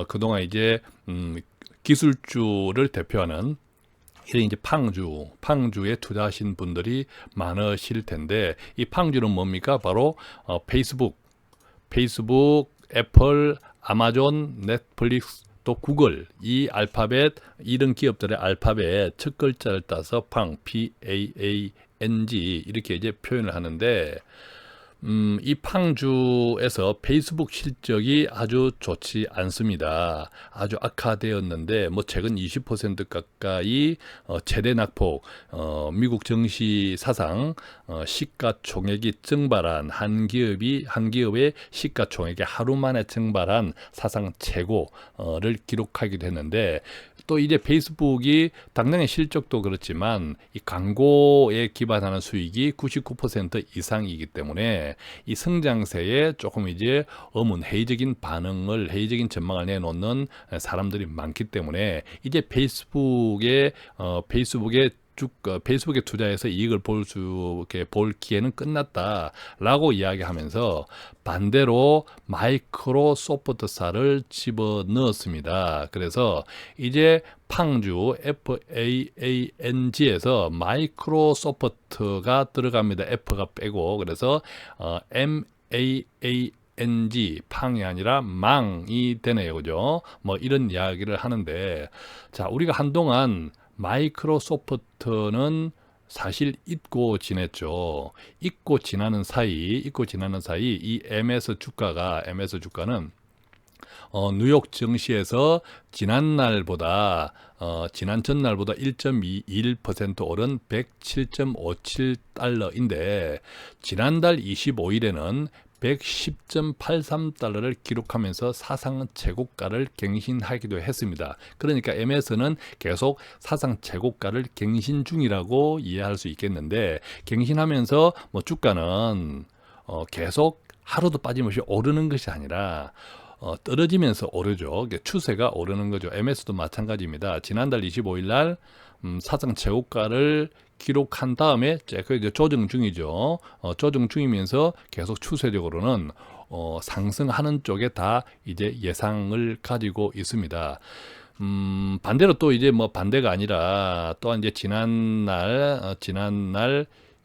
그동안 이제 기술주를 대표하는 이런 이제 팡주에 투자하신 분들이 많으실 텐데, 이 팡주는 뭡니까? 바로 페이스북, 애플, 아마존, 넷플릭스, 또 구글, 이 알파벳, 이런 기업들의 알파벳 첫 글자를 따서 PAANG 이렇게 이제 표현을 하는데, 이 팡주에서 페이스북 실적이 아주 좋지 않습니다. 아주 악화되었는데 최근 20% 가까이 최대 낙폭, 미국 증시 사상 시가총액이 증발한 한 기업의 시가총액이 하루 만에 증발한 사상 최고를 기록하기도 했는데, 또 이제 페이스북이 당장의 실적도 그렇지만 이 광고에 기반하는 수익이 99% 이상이기 때문에 이 성장세에 조금 이제 회의적인 전망을 내놓는 사람들이 많기 때문에 이제 페이스북에 투자해서 이익을 볼 기회는 끝났다라고 이야기하면서 반대로 마이크로소프트사를 집어넣었습니다. 그래서 이제 팡주 FAANG에서 마이크로소프트가 들어갑니다. F가 빼고. 그래서 MAANG, 팡이 아니라 망이 되네요. 그죠? 이런 이야기를 하는데, 자, 우리가 한동안 마이크로소프트는 사실 잊고 지냈죠. 잊고 지나는 사이 이 MS 주가는 뉴욕 증시에서 지난 전날보다 1.21% 오른 107.57달러인데 지난달 25일에는 110.83달러를 기록하면서 사상 최고가를 갱신하기도 했습니다. 그러니까 MS는 계속 사상 최고가를 갱신 중이라고 이해할 수 있겠는데, 갱신하면서 뭐 주가는 계속 하루도 빠짐없이 오르는 것이 아니라 떨어지면서 오르죠. 추세가 오르는 거죠. MS도 마찬가지입니다. 지난달 25일 날 사상 최고가를 기록한 다음에 이제 조정 중이죠. 조정 중이면서 계속 추세적으로는 상승하는 쪽에 다 이제 예상을 가지고 있습니다. 반대로 또 이제 뭐 반대가 아니라 또한 이제 지난날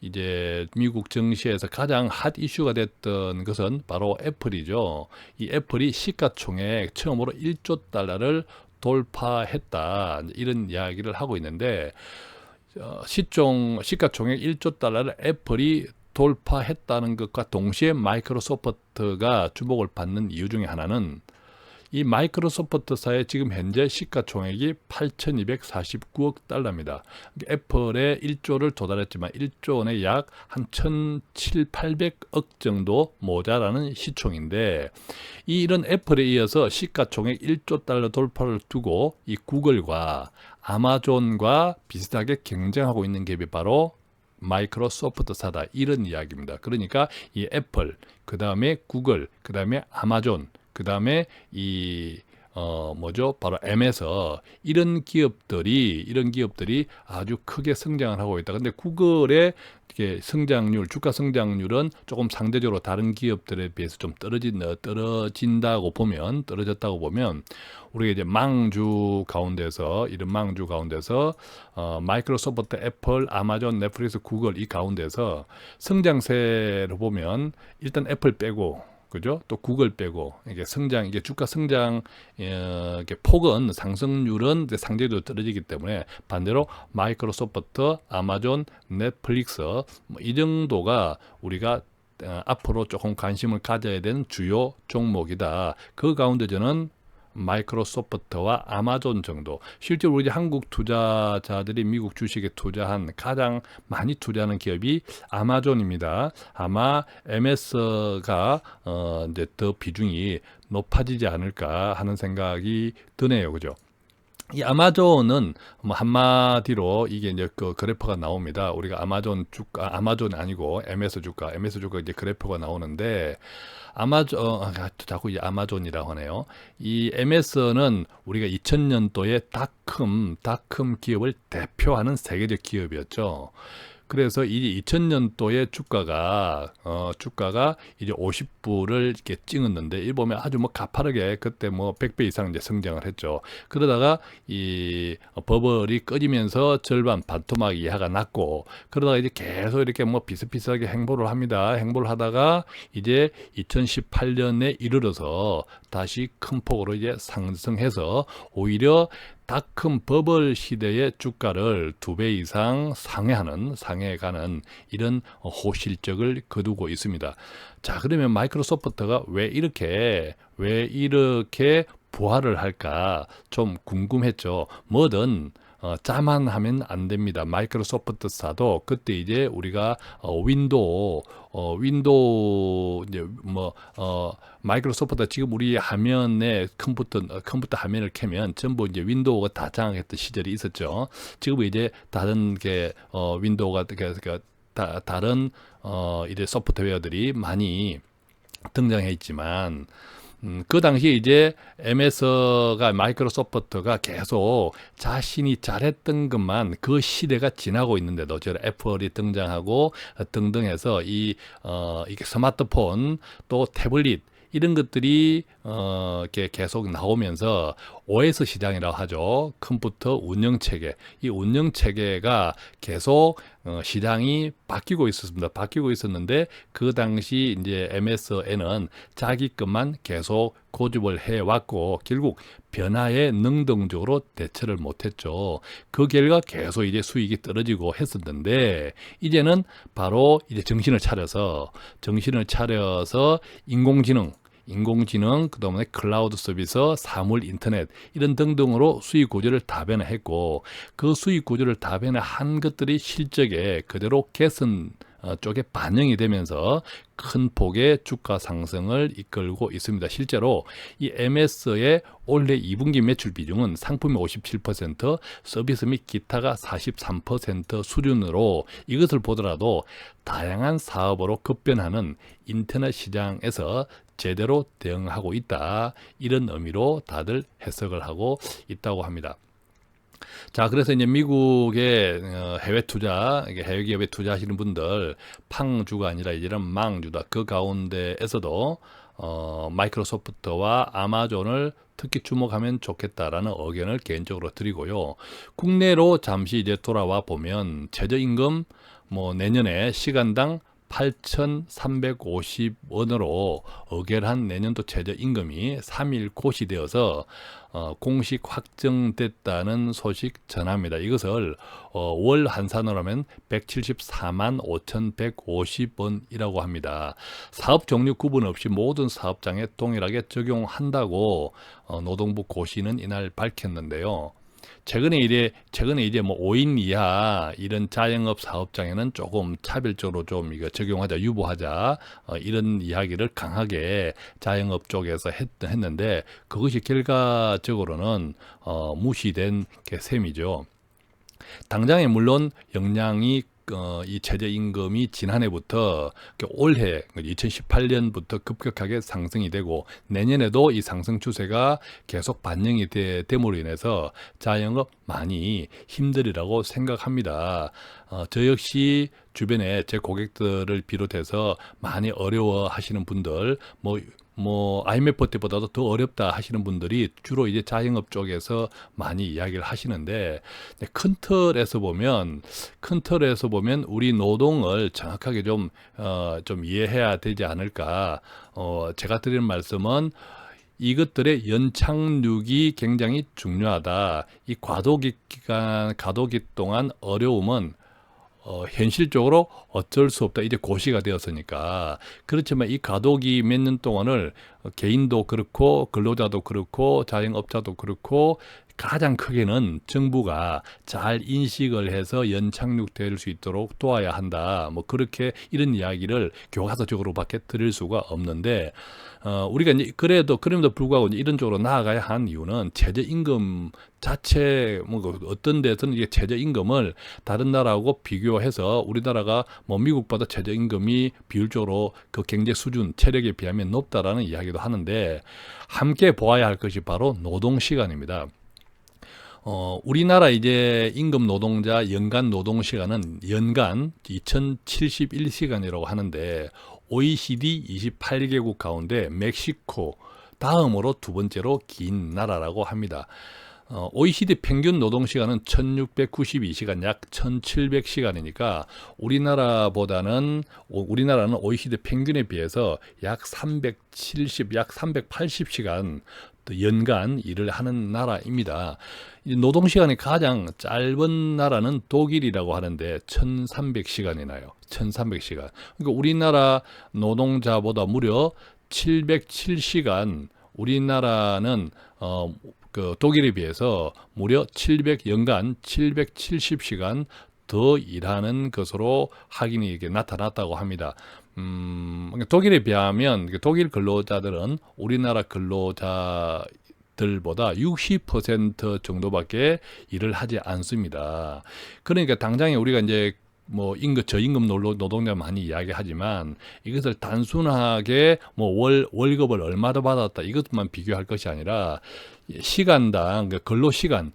이제 미국 증시에서 가장 핫 이슈가 됐던 것은 바로 애플이죠. 이 애플이 시가총액 처음으로 1조 달러를 돌파했다, 이런 이야기를 하고 있는데, 시가총액 1조 달러를 애플이 돌파했다는 것과 동시에 마이크로소프트가 주목을 받는 이유 중에 하나는 이 마이크로소프트사의 지금 현재 시가총액이 8,249억 달러입니다. 애플의 1조를 도달했지만 1조 원에 약 한 1,700~800억 정도 모자라는 시총인데, 이런 애플에 이어서 시가총액 1조 달러 돌파를 두고 이 구글과 아마존과 비슷하게 경쟁하고 있는 갭이 바로 마이크로소프트사다, 이런 이야기입니다. 그러니까 이 애플, 그 다음에 구글, 그 다음에 아마존, 그 다음에 바로 M에서 이런 기업들이 아주 크게 성장을 하고 있다. 근데 구글의 주가 성장률은 조금 상대적으로 다른 기업들에 비해서 좀 떨어졌다고 보면, 우리가 이제 이런 망주 가운데서 마이크로소프트, 애플, 아마존, 넷플릭스, 구글 이 가운데서 성장세로 보면 일단 애플 빼고, 그죠? 또 구글 빼고, 이게 주가 성장, 폭은, 상승률은 상대적으로 떨어지기 때문에 반대로 마이크로소프트, 아마존, 넷플릭스, 이 정도가 우리가 앞으로 조금 관심을 가져야 되는 주요 종목이다. 그 가운데 저는 마이크로소프트와 아마존 정도, 실제로 우리 한국 투자자들이 미국 주식에 가장 많이 투자하는 기업이 아마존입니다. 아마 MS가 이제 더 비중이 높아지지 않을까 하는 생각이 드네요. 그죠? 이 아마존은 뭐 한마디로 이게 이제 그 그래프가 나옵니다. 우리가 아마존 아니고 MS 주가 이제 그래프가 나오는데, 자꾸 이제 아마존이라고 하네요. 이 MS는 우리가 2000년도에 닷컴 기업을 대표하는 세계적 기업이었죠. 그래서 이 2000년도에 주가가 이제 50불을 이렇게 찍었는데, 이 보면 아주 뭐 가파르게 그때 뭐 100배 이상 이제 성장을 했죠. 그러다가 이 버블이 꺼지면서 절반 반토막 이하가 났고, 그러다가 이제 계속 이렇게 뭐 비슷비슷하게 행보를 하다가 이제 2018년에 이르러서 다시 큰 폭으로 이제 상승해서 오히려 닷컴 버블 시대의 주가를 2배 이상 상회가는 이런 호실적을 거두고 있습니다. 자, 그러면 마이크로소프트가 왜 이렇게 부활을 할까 좀 궁금했죠. 뭐든 자만하면 안 됩니다. 마이크로소프트사도 그때 이제 우리가 윈도우 이제 마이크로소프트가 지금 우리 화면에 컴퓨터 화면을 켜면 전부 이제 윈도우가 다 장악했던 시절이 있었죠. 지금 이제 다른 윈도우가 다른 이제 소프트웨어들이 많이 등장해 있지만, 그 당시에 이제 마이크로소프트가 계속 자신이 잘했던 것만, 그 시대가 지나고 있는데도 애플이 등장하고 등등 해서 이게 스마트폰 또 태블릿 이런 것들이 이렇게 계속 나오면서 OS 시장이라고 하죠. 컴퓨터 운영체계. 이 운영체계가 계속 시장이 바뀌고 있었습니다. 바뀌고 있었는데 그 당시 이제 MSN은 자기 것만 계속 고집을 해왔고 결국 변화에 능동적으로 대처를 못했죠. 그 결과 계속 이제 수익이 떨어지고 했었는데 이제는 바로 이제 정신을 차려서 인공지능, 그다음에 클라우드 서비스, 사물 인터넷 이런 등등으로 수익 구조를 다변화했고 그 수익 구조를 다변화한 것들이 실적에 그대로 개선 쪽에 반영이 되면서 큰 폭의 주가 상승을 이끌고 있습니다. 실제로 이 MS의 올해 2분기 매출 비중은 상품이 57%, 서비스 및 기타가 43% 수준으로 이것을 보더라도 다양한 사업으로 급변하는 인터넷 시장에서 제대로 대응하고 있다. 이런 의미로 다들 해석을 하고 있다고 합니다. 자, 그래서 이제 미국의 해외 투자, 해외 기업에 투자하시는 분들, 팡주가 아니라 이제는 망주다. 그 가운데에서도 마이크로소프트와 아마존을 특히 주목하면 좋겠다라는 의견을 개인적으로 드리고요. 국내로 잠시 이제 돌아와 보면 최저임금 내년에 시간당 8,350원으로 의결한 내년도 최저임금이 3일 고시되어서 공식 확정됐다는 소식 전합니다. 이것을 월 환산으로 하면 174만 5,150원이라고 합니다. 사업 종류 구분 없이 모든 사업장에 동일하게 적용한다고 노동부 고시는 이날 밝혔는데요. 최근에 이제 5인 이하 이런 자영업 사업장에는 조금 차별적으로 좀 이거 적용하자, 유보하자 이런 이야기를 강하게 자영업 쪽에서 했는데 그것이 결과적으로는 무시된 셈이죠. 당장에 물론 영향이 이 최저임금이 지난해부터 올해 2018년부터 급격하게 상승이 되고 내년에도 이 상승 추세가 계속 반영이 됨으로 인해서 자영업 많이 힘들이라고 생각합니다. 저 역시 주변에 제 고객들을 비롯해서 많이 어려워 하시는 분들 IMF 때보다도 더 어렵다 하시는 분들이 주로 이제 자영업 쪽에서 많이 이야기를 하시는데 큰 틀에서 보면 우리 노동을 정확하게 좀 이해해야 되지 않을까. 제가 드리는 말씀은 이것들의 연착륙이 굉장히 중요하다. 이 과도기 동안 어려움은 현실적으로 어쩔 수 없다. 이제 고시가 되었으니까. 그렇지만 이 과도기 몇 년 동안을 개인도 그렇고 근로자도 그렇고 자영업자도 그렇고 가장 크게는 정부가 잘 인식을 해서 연착륙될 수 있도록 도와야 한다. 그렇게 이런 이야기를 교과서적으로밖에 드릴 수가 없는데 우리가 이제 그럼에도 불구하고 이제 이런 쪽으로 나아가야 한 이유는 최저임금 자체 어떤 데서는 이게 최저임금을 다른 나라하고 비교해서 우리나라가 미국보다 최저임금이 비율적으로 그 경제 수준 체력에 비하면 높다라는 이야기도 하는데 함께 보아야 할 것이 바로 노동 시간입니다. 우리나라 이제 임금 노동자 연간 노동 시간은 연간 2071시간이라고 하는데 OECD 28개국 가운데 멕시코 다음으로 두 번째로 긴 나라라고 합니다. OECD 평균 노동시간은 1692시간, 약 1700시간이니까 우리나라는 OECD 평균에 비해서 약 380시간 연간 일을 하는 나라입니다. 노동시간이 가장 짧은 나라는 독일이라고 하는데 1300시간이 나요. 1300시간. 그러니까 우리나라 노동자보다 무려 707시간, 우리나라는 독일에 비해서 무려 연간 770시간 더 일하는 것으로 확인이 이렇게 나타났다고 합니다. 독일에 비하면 독일 근로자들은 우리나라 근로자들보다 60% 정도밖에 일을 하지 않습니다. 그러니까 당장에 우리가 이제 저임금 노동자 많이 이야기하지만 이것을 단순하게 월급을 얼마나 받았다 이것만 비교할 것이 아니라 시간당 근로시간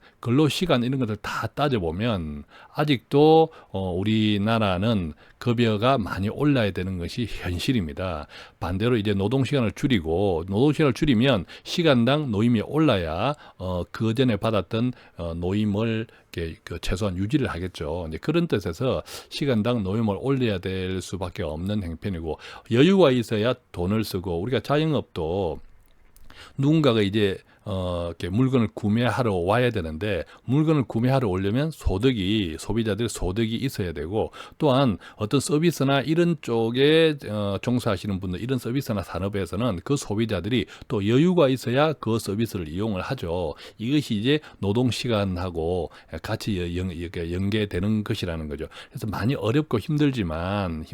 이런 것들 다 따져보면 아직도 우리나라는 급여가 많이 올라야 되는 것이 현실입니다. 반대로 이제 노동시간을 줄이고 노동시간을 줄이면 시간당 노임이 올라야 그 전에 받았던 노임을 최소한 유지를 하겠죠. 이제 그런 뜻에서 시간당 노임을 올려야 될 수밖에 없는 행편이고 여유가 있어야 돈을 쓰고 우리가 자영업도 누군가가 이제 이렇게 물건을 구매하러 와야 되는데 물건을 구매하러 오려면 소비자들의 소득이 있어야 되고 또한 어떤 서비스나 이런 쪽에 종사하시는 분들 이런 서비스나 산업에서는 그 소비자들이 또 여유가 있어야 그 서비스를 이용을 하죠. 이것이 이제 노동시간하고 같이 연계되는 것이라는 거죠. 그래서 많이 어렵고 힘들지만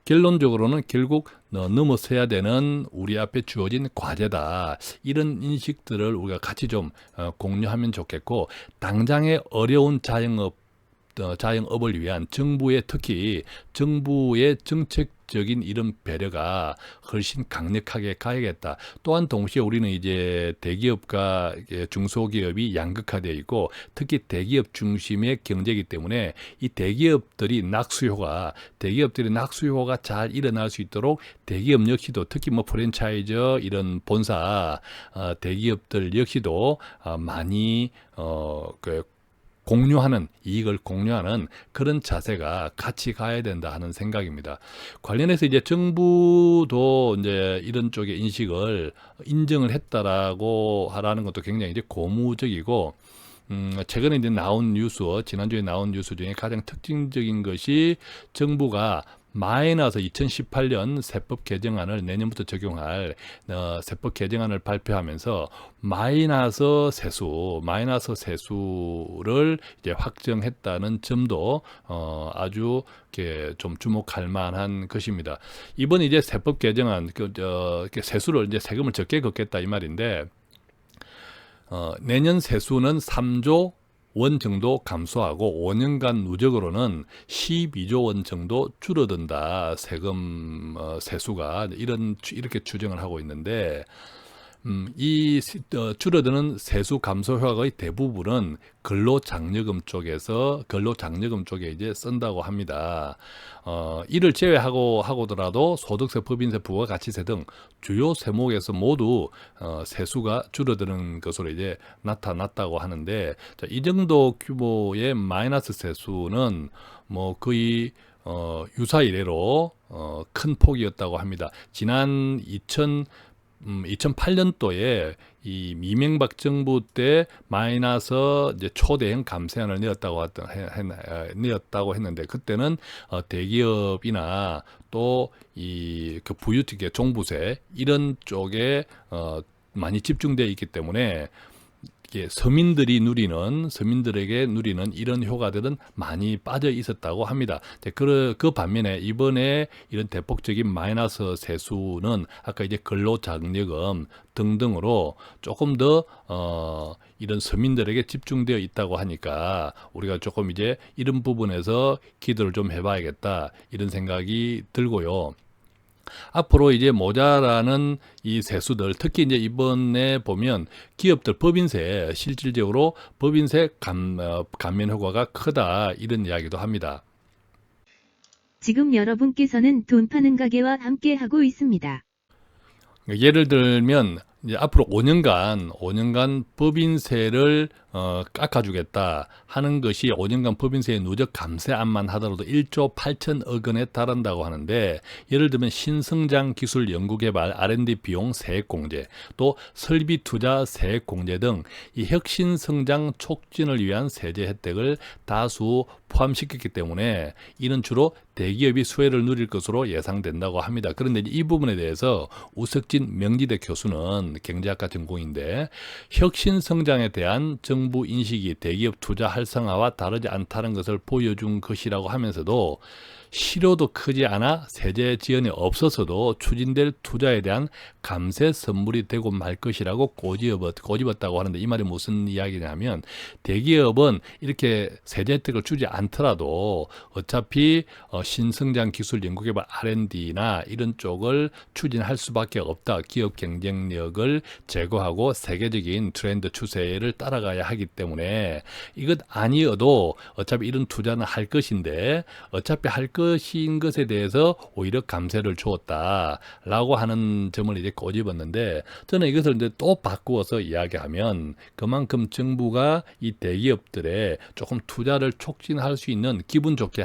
결론적으로는 결국 넘어서야 되는 우리 앞에 주어진 과제다. 이런 인식들을 우리가 같이 좀 공유하면 좋겠고 당장의 어려운 자영업을 위한 특히 정부의 정책적인 이런 배려가 훨씬 강력하게 가야겠다. 또한 동시에 우리는 이제 대기업과 중소기업이 양극화되어 있고 특히 대기업 중심의 경제이기 때문에 이 대기업들이 낙수효가 잘 일어날 수 있도록 대기업 역시도 특히 뭐 프랜차이즈 이런 본사 대기업들 역시도 많이 이익을 공유하는 그런 자세가 같이 가야 된다 하는 생각입니다. 관련해서 이제 정부도 이제 이런 쪽의 인식을 인정을 했다라고 하라는 것도 굉장히 이제 고무적이고, 최근에 이제 지난주에 나온 뉴스 중에 가장 특징적인 것이 정부가 마이너스 2018년 세법 개정안을 내년부터 적용할 세법 개정안을 발표하면서 마이너스 세수를 이제 확정했다는 점도 아주 이렇게 좀 주목할 만한 것입니다. 이번 이제 세법 개정안 세수를 이제 세금을 적게 걷겠다 이 말인데 내년 세수는 3조 원 정도 감소하고 5년간 누적으로는 12조 원 정도 줄어든다. 세금 세수가 이렇게 추정을 하고 있는데 줄어드는 세수 감소 효과의 대부분은 근로장려금 쪽에 이제 쓴다고 합니다. 이를 하고더라도 소득세, 법인세, 부가가치세 등 주요 세목에서 모두 세수가 줄어드는 것으로 이제 나타났다고 하는데, 자, 이 정도 규모의 마이너스 세수는 뭐 거의 유사 이래로 큰 폭이었다고 합니다. 지난 2008년도에 이 이명박 정부 때 마이너스 이제 초대형 감세안을 내었다고 했는데 그때는 대기업이나 또 그 부유특혜 종부세 이런 쪽에 많이 집중되어 있기 때문에 서민들에게 누리는 이런 효과들은 많이 빠져 있었다고 합니다. 그 반면에 이번에 이런 대폭적인 마이너스 세수는 아까 이제 근로장려금 등등으로 조금 더 이런 서민들에게 집중되어 있다고 하니까 우리가 조금 이제 이런 부분에서 기도를 좀 해봐야겠다 이런 생각이 들고요. 앞으로 이제 모자라는 이 세수들, 특히 이제 이번에 보면 기업들 실질적으로 법인세 감면 효과가 크다 이런 이야기도 합니다. 지금 여러분께서는 돈 파는 가게와 함께 하고 있습니다. 예를 들면 이제 앞으로 5년간 법인세를 깎아주겠다 하는 것이 5년간 법인세의 누적 감세안만 하더라도 1조 8천억 원에 달한다고 하는데, 예를 들면 신성장 기술 연구개발 R&D 비용 세액공제, 또 설비 투자 세액공제 등 이 혁신 성장 촉진을 위한 세제 혜택을 다수 포함시켰기 때문에 이는 주로 대기업이 수혜를 누릴 것으로 예상된다고 합니다. 그런데 이 부분에 대해서 우석진 명지대 교수는 경제학과 전공인데, 혁신 성장에 대한 정부 인식이 대기업 투자 활성화와 다르지 않다는 것을 보여준 것이라고 하면서도 실효도 크지 않아 세제 지원이 없어서도 추진될 투자에 대한 감세 선물이 되고 말 것이라고 꼬집었다고 하는데, 이 말이 무슨 이야기냐면, 대기업은 이렇게 세제 혜택을 주지 않더라도 어차피 신성장 기술 연구개발 R&D나 이런 쪽을 추진할 수밖에 없다. 기업 경쟁력을 제고하고 세계적인 트렌드 추세를 따라가야 하기 때문에 이것 아니어도 어차피 이런 투자는 할 것인데, 어차피 할 것인 것에 대해서 오히려 감세를 주었다라고 하는 점을 이제 꼬집었는데, 저는 이것을 이제 또 바꾸어서 이야기하면 그만큼 정부가 이 대기업들의 조금 투자를 촉진할 수 있는 기분 좋게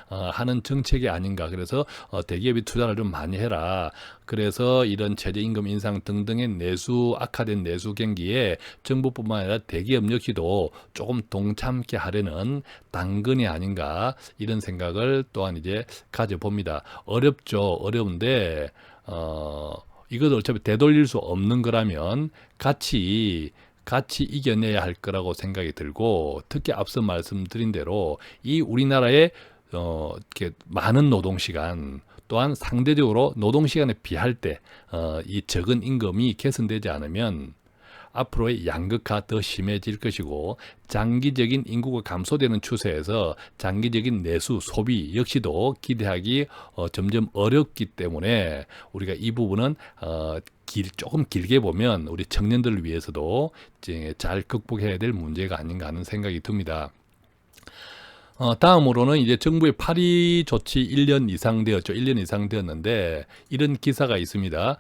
하는 정책이 아닌가. 그래서 대기업이 투자를 좀 많이 해라. 그래서 이런 최저임금 인상 등등의 악화된 내수 경기에 정부뿐만 아니라 대기업 역시도 조금 동참케 하려는 당근이 아닌가, 이런 생각을 또한 이제 가져봅니다. 어렵죠. 어려운데 이것을 어차피 되돌릴 수 없는 거라면 같이 이겨내야 할 거라고 생각이 들고, 특히 앞서 말씀드린 대로 이 우리나라의 이렇게 많은 노동시간, 또한 상대적으로 노동시간에 비할 때 이 적은 임금이 개선되지 않으면 앞으로의 양극화 더 심해질 것이고, 장기적인 인구가 감소되는 추세에서 장기적인 내수, 소비 역시도 기대하기 점점 어렵기 때문에 우리가 이 부분은 조금 길게 보면 우리 청년들을 위해서도 이제 잘 극복해야 될 문제가 아닌가 하는 생각이 듭니다. 다음으로는 이제 정부의 파리 조치 1년 이상 되었죠. 1년 이상 되었는데 이런 기사가 있습니다.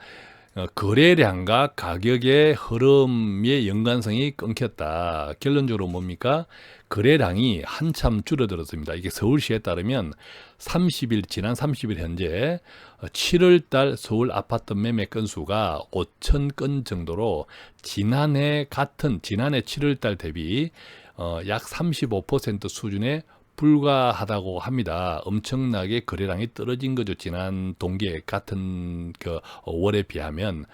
거래량과 가격의 흐름의 연관성이 끊겼다. 결론적으로 뭡니까? 거래량이 한참 줄어들었습니다. 이게 서울시에 따르면 지난 30일 현재 7월달 서울 아파트 매매 건수가 5,000건 정도로 지난해 7월달 대비 약 35% 수준에 불과하다고 합니다. 엄청나게 거래량이 떨어진 거죠. 지난 동기에 같은 그 월에 비하면.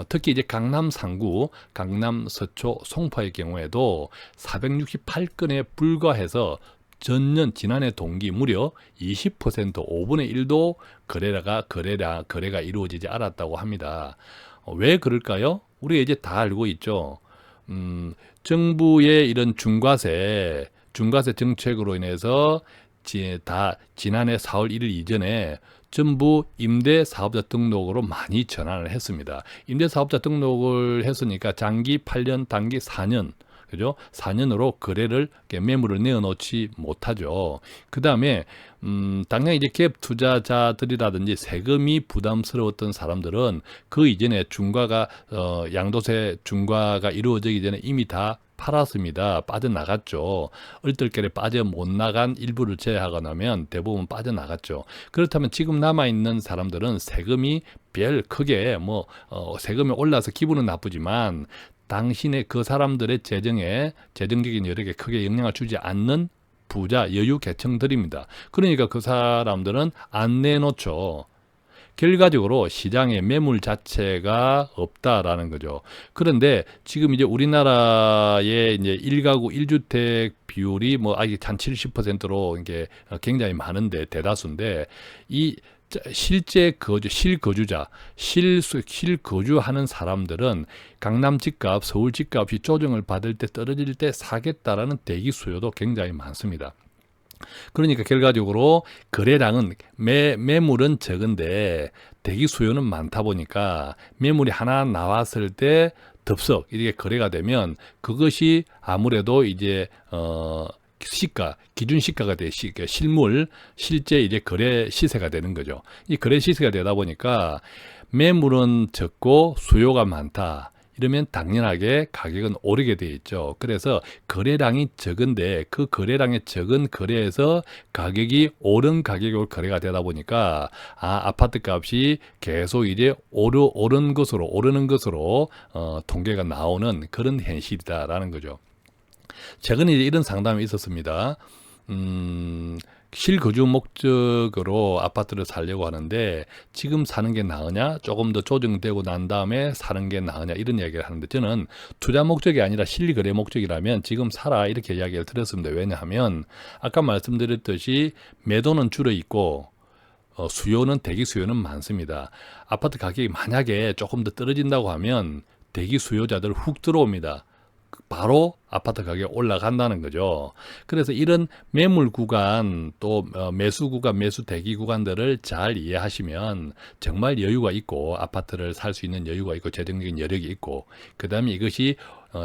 특히 이제 강남 상구, 강남 서초, 송파의 경우에도 468건에 불과해서 전년 지난해 동기 무려 20% 5분의 1도 거래가 이루어지지 않았다고 합니다. 왜 그럴까요? 우리가 이제 다 알고 있죠. 정부의 이런 중과세 정책으로 인해서 지난해 4월 1일 이전에 전부 임대사업자 등록으로 많이 전환을 했습니다. 임대사업자 등록을 했으니까 장기 8년, 단기 4년, 그죠? 4년으로 매물을 내어놓지 못하죠. 그 다음에 당연히 이제 갭 투자자들이라든지 세금이 부담스러웠던 사람들은 그 이전에 양도세 중과가 이루어지기 전에 이미 다 팔았습니다. 빠져나갔죠. 얼떨결에 빠져 못 나간 일부를 제외하거나면 대부분 빠져나갔죠. 그렇다면 지금 남아있는 사람들은 세금이 크게 세금이 올라서 기분은 나쁘지만 당신의 그 사람들의 재정적인 여력에 크게 영향을 주지 않는 부자 여유 계층들입니다. 그러니까 그 사람들은 안 내놓죠. 결과적으로 시장에 매물 자체가 없다라는 거죠. 그런데 지금 이제 우리나라의 이제 1가구 1주택 비율이 아직 한 70%로 이게 굉장히 많은데, 대다수인데, 이 실제 실거주하는 사람들은 강남 집값, 서울 집값이 조정을 받을 때, 떨어질 때 사겠다라는 대기 수요도 굉장히 많습니다. 그러니까 결과적으로 거래량은 매물은 적은데 대기 수요는 많다 보니까 매물이 하나 나왔을 때 덥석 이렇게 거래가 되면 그것이 아무래도 이제 기준 시가가 실제 이제 거래 시세가 되는 거죠. 이 거래 시세가 되다 보니까 매물은 적고 수요가 많다. 이러면 당연하게 가격은 오르게 돼 있죠. 그래서 거래량이 적은데 그 거래량의 적은 거래에서 가격이 오른 가격으로 거래가 되다 보니까 아파트 값이 계속 이제 오르는 것으로 통계가 나오는 그런 현실이다라는 거죠. 최근에 이제 이런 상담이 있었습니다. 실거주 목적으로 아파트를 살려고 하는데 지금 사는 게 나으냐, 조금 더 조정되고 난 다음에 사는 게 나으냐, 이런 이야기를 하는데, 저는 투자 목적이 아니라 실거래 목적이라면 지금 사라, 이렇게 이야기를 드렸습니다. 왜냐하면 아까 말씀드렸듯이 매도는 줄어 있고 수요는, 대기 수요는 많습니다. 아파트 가격이 만약에 조금 더 떨어진다고 하면 대기 수요자들 훅 들어옵니다. 바로 아파트 가격이 올라간다는 거죠. 그래서 이런 매물 구간, 또 매수 구간, 매수 대기 구간들을 잘 이해하시면 정말 여유가 있고, 아파트를 살 수 있는 여유가 있고, 재정적인 여력이 있고, 그 다음에 이것이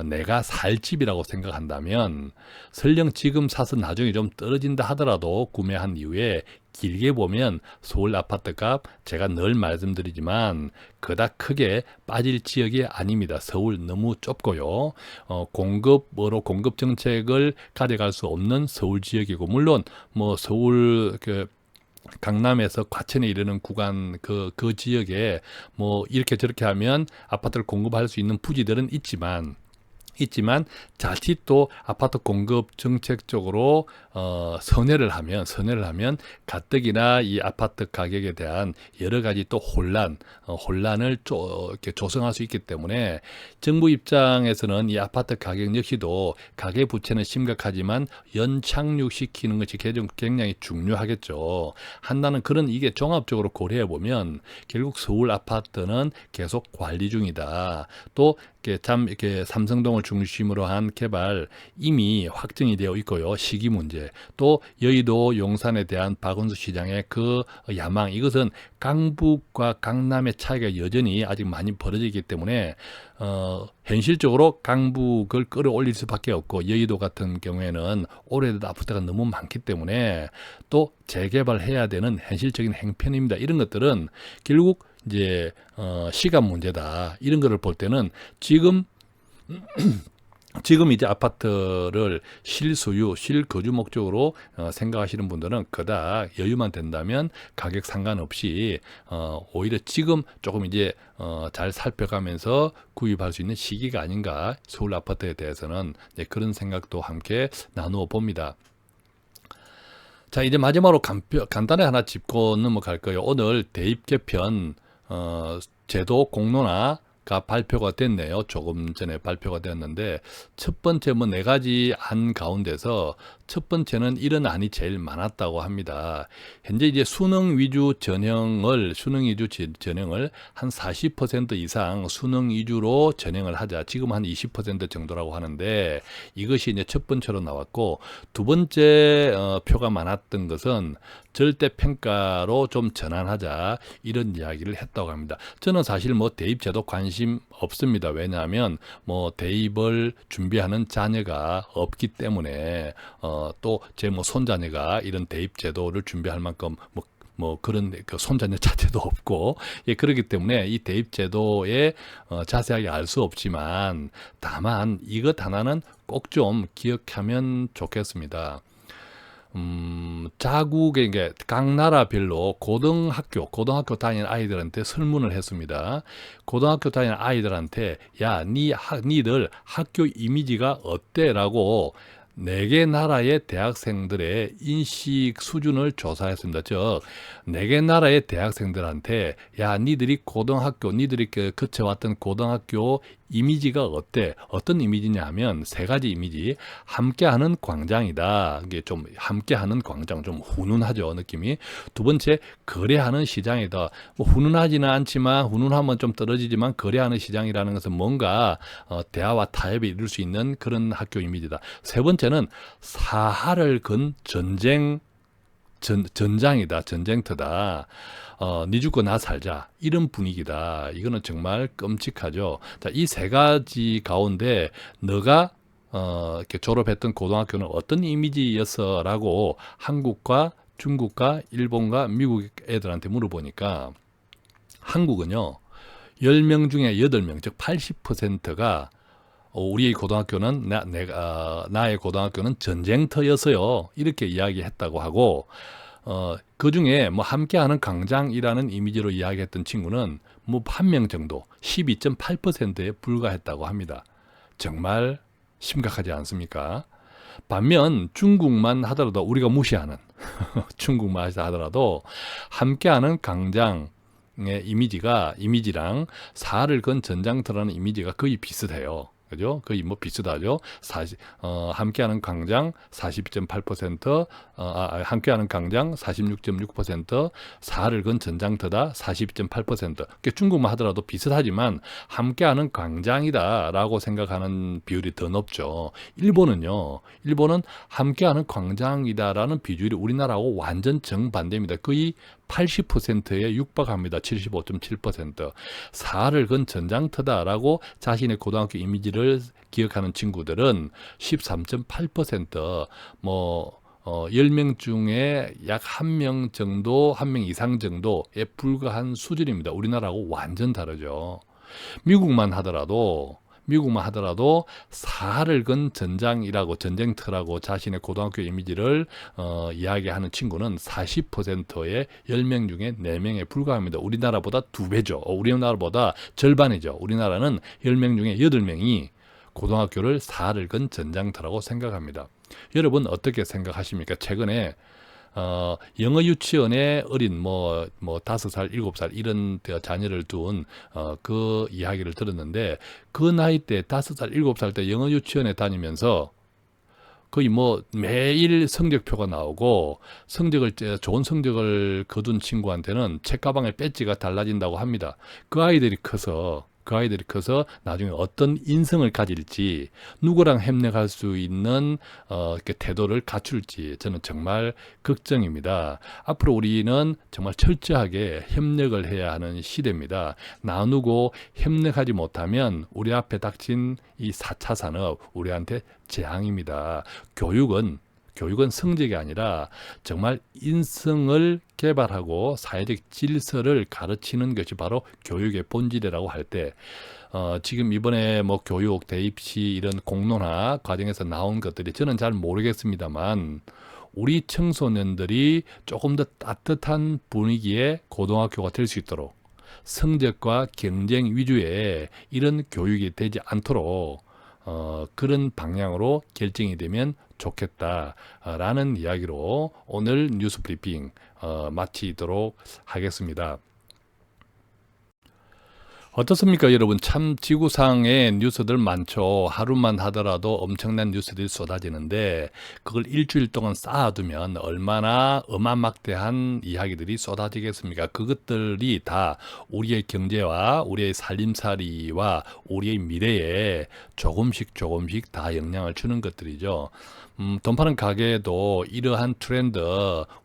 내가 살 집이라고 생각한다면, 설령 지금 사서 나중에 좀 떨어진다 하더라도 구매한 이후에 길게 보면 서울 아파트 값, 제가 늘 말씀드리지만 그닥 크게 빠질 지역이 아닙니다. 서울 너무 좁고요. 공급 정책을 가져갈 수 없는 서울 지역이고, 물론 뭐 서울 강남에서 과천에 이르는 구간 그 지역에 뭐 이렇게 저렇게 하면 아파트를 공급할 수 있는 부지들은 있지만 자칫 또 아파트 공급 정책 쪽으로 선회를 하면 가뜩이나 이 아파트 가격에 대한 여러 가지 또 혼란을 이렇게 조성할 수 있기 때문에, 정부 입장에서는 이 아파트 가격 역시도 가계 부채는 심각하지만 연착륙시키는 것이 굉장히 중요하겠죠. 한다는 그런, 이게 종합적으로 고려해 보면 결국 서울 아파트는 계속 관리 중이다. 또 이렇게 삼성동을 중심으로 한 개발 이미 확정이 되어 있고요. 시기 문제, 또 여의도 용산에 대한 박원순 시장의 그 야망, 이것은 강북과 강남의 차이가 여전히 아직 많이 벌어지기 때문에 현실적으로 강북을 끌어올릴 수밖에 없고, 여의도 같은 경우에는 오래돼도 아파트가 너무 많기 때문에 또 재개발해야 되는 현실적인 행편입니다. 이런 것들은 결국 이제 시간 문제다. 이런 거를 볼 때는 지금 이제 아파트를 실소유, 실거주 목적으로 생각하시는 분들은 그닥 여유만 된다면 가격 상관없이 오히려 지금 조금 이제 잘 살펴가면서 구입할 수 있는 시기가 아닌가, 서울 아파트에 대해서는 그런 생각도 함께 나누어 봅니다. 자, 이제 마지막으로 간단히 하나 짚고 넘어갈 거예요. 오늘 대입 개편 제도 공론화가 발표가 됐네요. 조금 전에 발표가 되었는데, 첫 번째 뭐 네 가지 안 가운데서 첫 번째는 이런 안이 제일 많았다고 합니다. 현재 이제 수능 위주 전형을 한 40% 이상 수능 위주로 전형을 하자. 지금 한 20% 정도라고 하는데, 이것이 이제 첫 번째로 나왔고, 두 번째 표가 많았던 것은 절대 평가로 좀 전환하자, 이런 이야기를 했다고 합니다. 저는 사실 뭐 대입제도 관심 없습니다. 왜냐하면 뭐 대입을 준비하는 자녀가 없기 때문에, 또 제 뭐 손자녀가 이런 대입제도를 준비할 만큼 뭐 그런 손자녀 자체도 없고, 그렇기 때문에 이 대입제도에 자세하게 알 수 없지만, 다만 이것 하나는 꼭 좀 기억하면 좋겠습니다. 자국의 각 나라별로 고등학교 다니는 아이들한테 설문을 했습니다. 고등학교 다니는 아이들한테 야, 니들 학교 이미지가 어때? 라고 4개 나라의 대학생들의 인식 수준을 조사했습니다. 즉, 4개 나라의 대학생들한테 야, 니들이 거쳐왔던 고등학교 이미지가 어때? 어떤 이미지냐 하면 3가지 이미지. 함께하는 광장이다. 이게 좀 함께하는 광장, 좀 훈훈하죠, 느낌이. 두 번째, 거래하는 시장이다. 뭐 훈훈하지는 않지만, 훈훈하면 좀 떨어지지만 거래하는 시장이라는 것은 뭔가 대화와 타협에 이룰 수 있는 그런 학교 이미지다. 세 번째는 사활을 건 전장이다, 전쟁터다. 니 죽고 나 살자, 이런 분위기다. 이거는 정말 끔찍하죠. 자, 이 3가지 가운데 너가 이렇게 졸업했던 고등학교는 어떤 이미지였어? 라고 한국과 중국과 일본과 미국 애들한테 물어보니까, 한국은요 10명 중에 8명, 즉 80%가 우리의 고등학교는 나의 고등학교는 전쟁터였어요, 이렇게 이야기했다고 하고, 그 중에 뭐 함께하는 광장이라는 이미지로 이야기했던 친구는 뭐 1명 정도, 12.8%에 불과했다고 합니다. 정말 심각하지 않습니까? 반면 중국만 하더라도 우리가 무시하는, 중국말 하더라도 함께하는 강장의 이미지랑 살을 건 전장터라는 이미지가 거의 비슷해요. 그죠? 거의 뭐 비슷하죠. 함께하는 강장 42.8%, 함께하는 강장 46.6%, 살을 건 전장터다 42.8%. 그러니까 중국만 하더라도 비슷하지만 함께하는 강장이다라고 생각하는 비율이 더 높죠. 일본은요. 일본은 함께하는 광장이다라는 비율이 우리나라하고 완전 정반대입니다. 거의 80%에 육박합니다. 75.7%. 살을 건 전장터다라고 자신의 고등학교 이미지를 기억하는 친구들은 13.8%, 10명 중에 약 1명 정도, 1명 이상 정도에 불과한 수준입니다. 우리나라하고 완전 다르죠. 미국만 하더라도 살을 건 전장이라고, 전쟁터라고 자신의 고등학교 이미지를 이야기하는 친구는 40%의 10명 중에 4명에 불과합니다. 우리나라보다 2배죠. 우리나라보다 절반이죠. 우리나라는 10명 중에 8명이 고등학교를 살을 건 전장터라고 생각합니다. 여러분 어떻게 생각하십니까? 최근에 영어 유치원에 어린 5살, 7살 이런 자녀를 둔 그 이야기를 들었는데, 그 나이 때 5살, 7살 때 영어 유치원에 다니면서 거의 매일 성적표가 나오고, 좋은 성적을 거둔 친구한테는 책가방에 배지가 달라진다고 합니다. 그 아이들이 커서 나중에 어떤 인성을 가질지, 누구랑 협력할 수 있는 태도를 갖출지 저는 정말 걱정입니다. 앞으로 우리는 정말 철저하게 협력을 해야 하는 시대입니다. 나누고 협력하지 못하면 우리 앞에 닥친 이 4차 산업, 우리한테 재앙입니다. 교육은 성적이 아니라 정말 인성을 개발하고 사회적 질서를 가르치는 것이 바로 교육의 본질이라고 할 때, 지금 이번에 교육, 대입시 이런 공론화 과정에서 나온 것들이 저는 잘 모르겠습니다만, 우리 청소년들이 조금 더 따뜻한 분위기의 고등학교가 될 수 있도록, 성적과 경쟁 위주의 이런 교육이 되지 않도록 그런 방향으로 결정이 되면 좋겠다라는 이야기로 오늘 뉴스 브리핑 마치도록 하겠습니다. 어떻습니까, 여러분? 참 지구상에 뉴스들 많죠. 하루만 하더라도 엄청난 뉴스들이 쏟아지는데, 그걸 일주일 동안 쌓아두면 얼마나 어마막대한 이야기들이 쏟아지겠습니까? 그것들이 다 우리의 경제와 우리의 살림살이와 우리의 미래에 조금씩 다 영향을 주는 것들이죠. 돈 파는 가게에도 이러한 트렌드,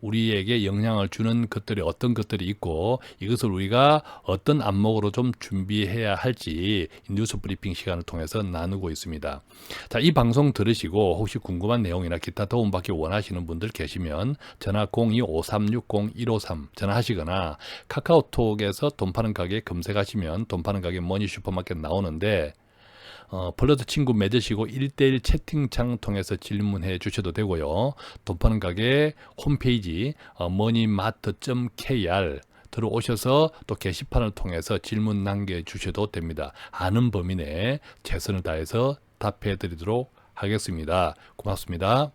우리에게 영향을 주는 것들이 어떤 것들이 있고, 이것을 우리가 어떤 안목으로 좀 준비해야 할지 뉴스 브리핑 시간을 통해서 나누고 있습니다. 자, 이 방송 들으시고 혹시 궁금한 내용이나 기타 도움받기 원하시는 분들 계시면 전화 02-5360-153 전화하시거나 카카오톡에서 돈 파는 가게 검색하시면 돈 파는 가게 머니 슈퍼마켓 나오는데, 블러드 친구 맺으시고 1대1 채팅창 통해서 질문해 주셔도 되고요. 돈 파는 가게 홈페이지 moneymart.kr 들어오셔서 또 게시판을 통해서 질문 남겨주셔도 됩니다. 아는 범위 내에 최선을 다해서 답해 드리도록 하겠습니다. 고맙습니다.